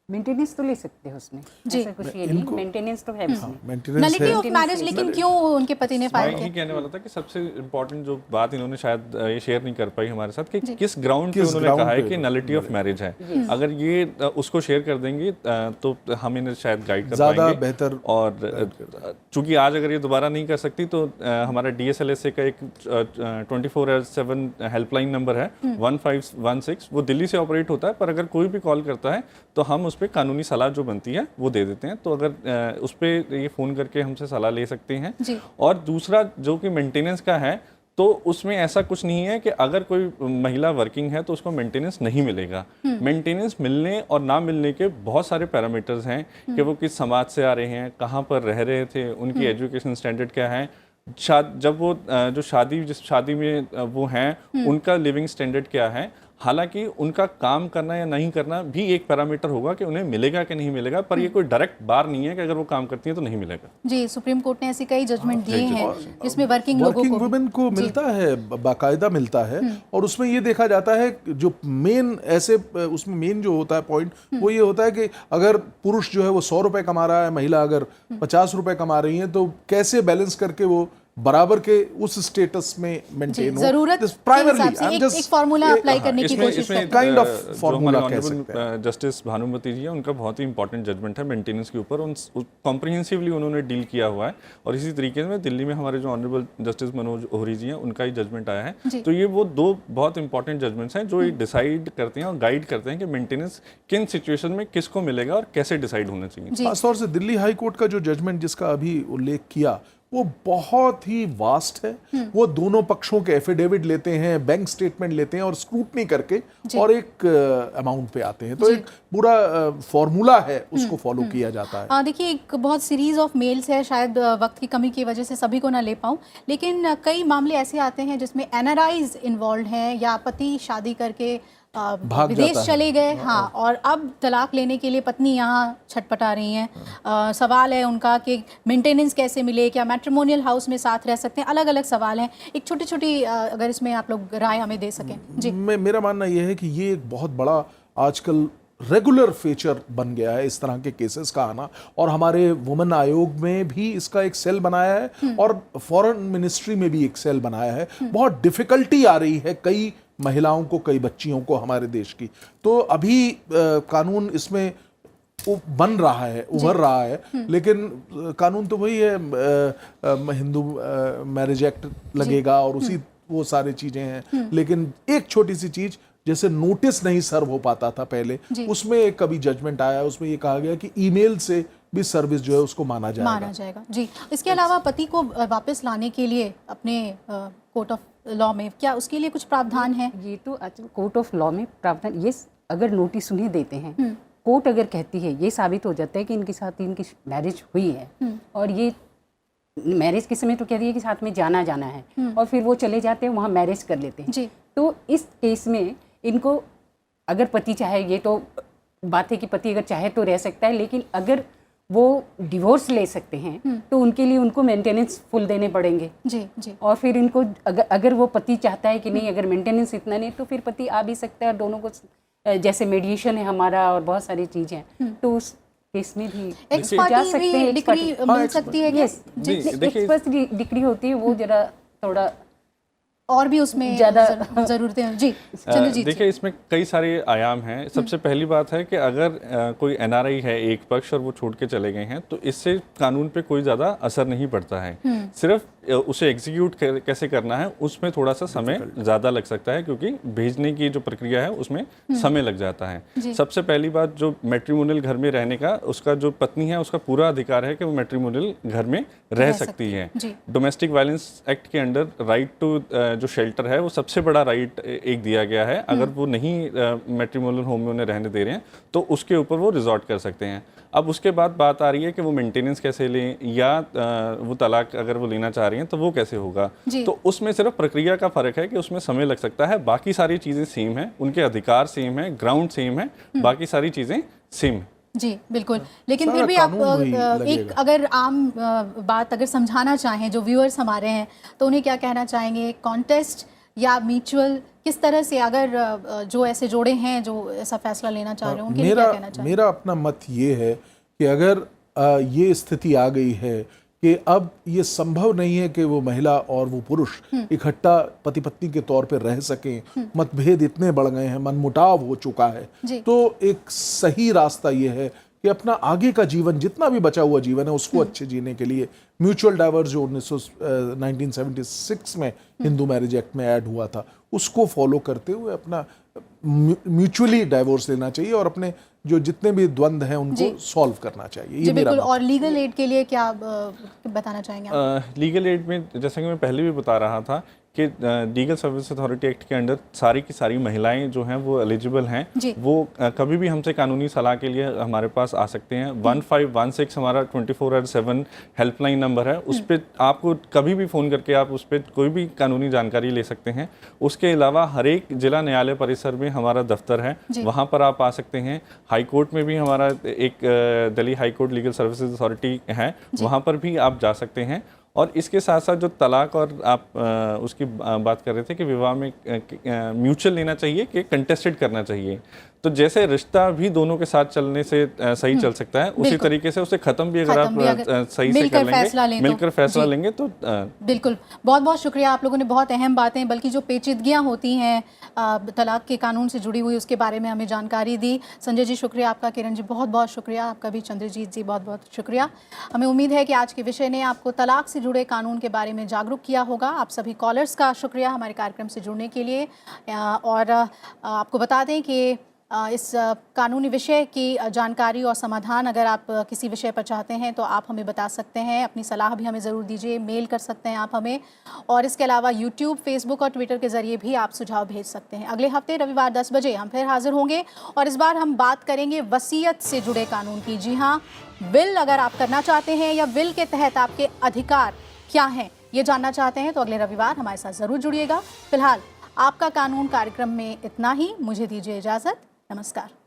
[SPEAKER 2] मेंटेनेंस तो ले सकते हैं उसमें, ऐसा कुछ ये नहीं, मेंटेनेंस तो है उसमें।
[SPEAKER 1] नलिटी ऑफ मैरिज लेकिन क्यों उनके पति ने फाइल किया?
[SPEAKER 4] मैं कहने वाला था कि सबसे इम्पोर्टेंट जो बात इन्होंने शायद ये शेयर नहीं कर पाई हमारे साथ, कि किस ग्राउंड पे उन्होंने कहा है कि नलिटी ऑफ मैरिज है। अगर ये उसको शेयर कर देंगे तो हम इन्हें शायद गाइड कर
[SPEAKER 3] ज़्यादा
[SPEAKER 4] पाएंगे
[SPEAKER 3] बेहतर।
[SPEAKER 4] और चूंकि आज अगर ये दोबारा नहीं कर सकती तो हमारा DSLSA का एक 24/7 हेल्पलाइन नंबर है 1516, वो दिल्ली से ऑपरेट होता है, पर अगर कोई भी कॉल करता है तो हम उस पर कानूनी सलाह जो बनती है वो दे देते हैं। तो अगर उस पर ये फ़ोन करके हमसे सलाह ले सकते हैं। और दूसरा जो कि मेंटेनेंस का है, तो उसमें ऐसा कुछ नहीं है कि अगर कोई महिला वर्किंग है तो उसको मेंटेनेंस नहीं मिलेगा। मेंटेनेंस मिलने और ना मिलने के बहुत सारे पैरामीटर्स हैं कि वो किस समाज से आ रहे हैं, कहाँ पर रह रहे थे, उनकी एजुकेशन स्टैंडर्ड क्या है, जब वो जिस शादी में वो हैं उनका लिविंग स्टैंडर्ड क्या है। हालांकि उनका काम करना या नहीं करना भी एक पैरामीटर होगा कि उन्हें मिलेगा कि नहीं मिलेगा, पर ये कोई डायरेक्ट बार नहीं है कि अगर वो काम करती है तो नहीं मिलेगा।
[SPEAKER 1] जी, सुप्रीम कोर्ट ने ऐसी कई जजमेंट दिए हैं जिसमें वर्किंग वुमेन
[SPEAKER 3] को मिलता है, बाकायदा मिलता है। और उसमें ये देखा जाता है जो मेन ऐसे उसमें मेन जो होता है पॉइंट वो ये होता है कि अगर पुरुष जो है वो 100 रुपए कमा रहा है, महिला अगर 50 रुपए कमा रही है, तो कैसे बैलेंस करके वो बराबर के उस स्टेटस में मेंटेन हो।
[SPEAKER 1] जरूरत प्राइमरली एक फार्मूला अप्लाई करने की कोशिश करते हैं।
[SPEAKER 3] काइंड ऑफ फार्मूला कह सकते हैं।
[SPEAKER 4] जस्टिस भानुमति जी है, उनका बहुत ही इंपॉर्टेंट जजमेंट है मेंटेनेंस के ऊपर, कॉम्प्रिहेंसिवली उन्होंने डील किया हुआ है। और इसी तरीके में दिल्ली में हमारे जो ऑनरेबल जस्टिस मनोज ओहरी जी हैं, उनका ही जजमेंट आया है। तो ये वो दो बहुत इंपॉर्टेंट जजमेंट्स हैं जो ये डिसाइड करते हैं और गाइड करते हैं कि मेंटेनेंस किन सिचुएशन में किसको मिलेगा और कैसे डिसाइड होना चाहिए।
[SPEAKER 3] खासतौर से दिल्ली हाई कोर्ट का जो जजमेंट जिसका अभी उल्लेख किया वो बहुत ही वास्ट है। वो दोनों पक्षों के एफिडेविट लेते हैं, बैंक स्टेटमेंट लेते हैं और स्क्रूटनी करके और एक अमाउंट पे आते हैं। तो एक पूरा फॉर्मूला है, उसको फॉलो किया जाता है।
[SPEAKER 1] देखिए, एक बहुत सीरीज ऑफ मेल्स है, शायद वक्त की कमी की वजह से सभी को ना ले पाऊं, लेकिन कई मामले ऐसे आते हैं जिसमें एनआरआईज इन्वॉल्व हैं या पति शादी करके विदेश चले गए, हाँ, और अब तलाक लेने के लिए पत्नी यहाँ छटपटा रही हैं। सवाल है उनका कि मेंटेनेंस कैसे मिले, क्या मैट्रिमोनियल हाउस में साथ रह सकते हैं, अलग अलग सवाल हैं। एक छोटी छोटी अगर इसमें आप लोग राय हमें दे सकें। जी,
[SPEAKER 3] मेरा मानना यह है कि ये एक बहुत बड़ा आजकल रेगुलर फीचर बन गया है इस तरह के केसेस का आना, और हमारे वुमेन आयोग में भी इसका एक सेल बनाया है और फॉरेन मिनिस्ट्री में भी एक सेल बनाया है। बहुत डिफिकल्टी आ रही है कई महिलाओं को, कई बच्चियों को हमारे देश की। तो अभी कानून इसमें बन रहा है, उभर रहा है, लेकिन कानून तो वही है, हिंदू मैरिज एक्ट लगेगा और उसी वो सारी चीजें हैं। लेकिन एक छोटी सी चीज जैसे नोटिस नहीं सर्व हो पाता था पहले, उसमें एक कभी जजमेंट आया, उसमें ये कहा गया कि ईमेल से भी सर्विस जो है उसको माना जाएगा।
[SPEAKER 1] जी, इसके अलावा पति को वापस लाने के लिए अपने कोर्ट ऑफ लॉ में क्या उसके लिए कुछ प्रावधान है?
[SPEAKER 2] ये तो कोर्ट ऑफ लॉ में प्रावधान, ये अगर नोटिस उन्हें देते हैं, कोर्ट अगर कहती है, ये साबित हो जाता है कि इनके साथ इनकी मैरिज हुई है और ये मैरिज के समय तो कह रही है कि साथ में जाना है और फिर वो चले जाते हैं वहाँ मैरिज कर लेते हैं
[SPEAKER 1] जी।
[SPEAKER 2] तो इस केस में इनको अगर पति चाहे, ये तो बात है कि पति अगर चाहे तो रह सकता है, लेकिन अगर वो डिवोर्स ले सकते हैं तो उनके लिए उनको मेंटेनेंस फुल देने पड़ेंगे
[SPEAKER 1] जी जी।
[SPEAKER 2] और फिर इनको अगर वो पति चाहता है कि नहीं अगर मेंटेनेंस इतना नहीं तो फिर पति आ भी सकता है और दोनों को जैसे मेडिएशन है हमारा और बहुत सारी चीज़ें हैं तो उस केस में भी जा सकते हैं।
[SPEAKER 1] डिक्री मिल सकती है क्या?
[SPEAKER 2] एक्सपर्ट डिक्री होती है वो जरा थोड़ा
[SPEAKER 1] और भी उसमें ज़्यादा ज़रूरतें हैं। जी चंद्रजीत,
[SPEAKER 4] देखिए इसमें कई सारे आयाम हैं। सबसे पहली बात है कि अगर कोई एनआरआई है एक पक्ष और वो छोड़ के चले गए हैं तो इससे कानून पे कोई ज़्यादा असर नहीं पड़ता है। सिर्फ उसे एग्जीक्यूट कैसे करना है उसमें थोड़ा सा समय ज़्यादा लग सकता है क्योंकि भेजने की जो प्रक्रिया है उसमें समय लग जाता है। सबसे पहली बात जो मैट्रिमोनियल घर में रहने का उसका जो पत्नी है उसका पूरा अधिकार है कि वो मैट्रिमोनियल घर में रह सकती है। डोमेस्टिक वायलेंस एक्ट के अंडर राइट टू जो शेल्टर है वो सबसे बड़ा राइट एक दिया गया है। अगर वो नहीं मैट्रिमोनियल होम में उन्हें रहने दे रहे हैं तो उसके ऊपर वो रिजॉर्ट कर सकते हैं। अब उसके बाद बात आ रही है कि वो मेंटेनेंस कैसे लें या वो तलाक अगर वो लेना चाह रही हैं तो वो कैसे होगा। तो उसमें सिर्फ प्रक्रिया का फ़र्क है कि उसमें समय लग सकता है, बाकी सारी चीज़ें सेम हैं, उनके अधिकार सेम है, ग्राउंड सेम है, बाकी सारी चीज़ें सेम है।
[SPEAKER 1] जी बिल्कुल। लेकिन फिर भी आप एक अगर आम बात अगर समझाना चाहें जो व्यूअर्स हमारे हैं तो उन्हें क्या कहना चाहेंगे? कॉन्टेस्ट या म्यूचुअल, किस तरह से अगर जो ऐसे जोड़े हैं जो ऐसा फैसला लेना चाह रहे हैं उनके लिए क्या कहना चाहेंगे?
[SPEAKER 3] मेरा अपना मत ये है कि अगर ये स्थिति आ गई है कि अब ये संभव नहीं है कि वो महिला और वो पुरुष इकट्ठा पति पत्नी के तौर पे रह सकें, मतभेद इतने बढ़ गए हैं, मनमुटाव हो चुका है, तो एक सही रास्ता ये है कि अपना आगे का जीवन जितना भी बचा हुआ जीवन है उसको अच्छे जीने के लिए म्यूचुअल डाइवोर्स जो 1976 में हिंदू मैरिज एक्ट में ऐड हुआ था उसको फॉलो करते हुए अपना म्यूचुअली डाइवोर्स लेना चाहिए और अपने जो जितने भी द्वंद्व हैं उनको सॉल्व करना चाहिए। ये
[SPEAKER 1] बिल्कुल। और लीगल एड के लिए क्या बताना चाहेंगे आप?
[SPEAKER 4] लीगल एड में जैसा कि मैं पहले भी बता रहा था कि लीगल सर्विस अथॉरिटी एक्ट के अंडर सारी की सारी महिलाएं जो हैं वो एलिजिबल हैं, वो कभी भी हमसे कानूनी सलाह के लिए हमारे पास आ सकते हैं। 1516 हमारा 24/7 हेल्पलाइन नंबर है, उस पर आपको कभी भी फ़ोन करके आप उस पर कोई भी कानूनी जानकारी ले सकते हैं। उसके अलावा हर एक जिला न्यायालय परिसर में हमारा दफ्तर है, वहाँ पर आप आ सकते हैं। हाई कोर्ट में भी हमारा एक Delhi high court legal services authority है, वहाँ पर भी आप जा सकते हैं। और इसके साथ साथ जो तलाक और आप उसकी बात कर रहे थे कि विवाह में म्यूचुअल लेना चाहिए कि कंटेस्टेड करना चाहिए, तो जैसे रिश्ता भी दोनों के साथ चलने से सही चल सकता है उसी तरीके से उसे खत्म भी अगर आप सही से कर लेंगे, मिलकर फैसला लेंगे तो
[SPEAKER 1] बिल्कुल। बहुत बहुत शुक्रिया, आप लोगों ने बहुत अहम बातें बल्कि जो पेचीदगियां होती हैं तलाक के कानून से जुड़ी हुई उसके बारे में हमें जानकारी दी। संजय जी शुक्रिया आपका, किरण जी बहुत बहुत शुक्रिया आपका भी, चंद्रजीत जी बहुत बहुत शुक्रिया। हमें उम्मीद है कि आज के विषय ने आपको तलाक से जुड़े कानून के बारे में जागरूक किया होगा। आप सभी कॉलर्स का शुक्रिया हमारे कार्यक्रम से जुड़ने के लिए। और आपको बता दें कि इस कानूनी विषय की जानकारी और समाधान अगर आप किसी विषय पर चाहते हैं तो आप हमें बता सकते हैं, अपनी सलाह भी हमें ज़रूर दीजिए, मेल कर सकते हैं आप हमें। और इसके अलावा यूट्यूब, फेसबुक और ट्विटर के ज़रिए भी आप सुझाव भेज सकते हैं। अगले हफ्ते रविवार 10 बजे हम फिर हाजिर होंगे और इस बार हम बात करेंगे वसीयत से जुड़े कानून की। जी हाँ, विल अगर आप करना चाहते हैं या विल के तहत आपके अधिकार क्या हैं ये जानना चाहते हैं तो अगले रविवार हमारे साथ ज़रूर जुड़िएगा। फिलहाल आपका कानून कार्यक्रम में इतना ही, मुझे दीजिए इजाज़त, नमस्कार।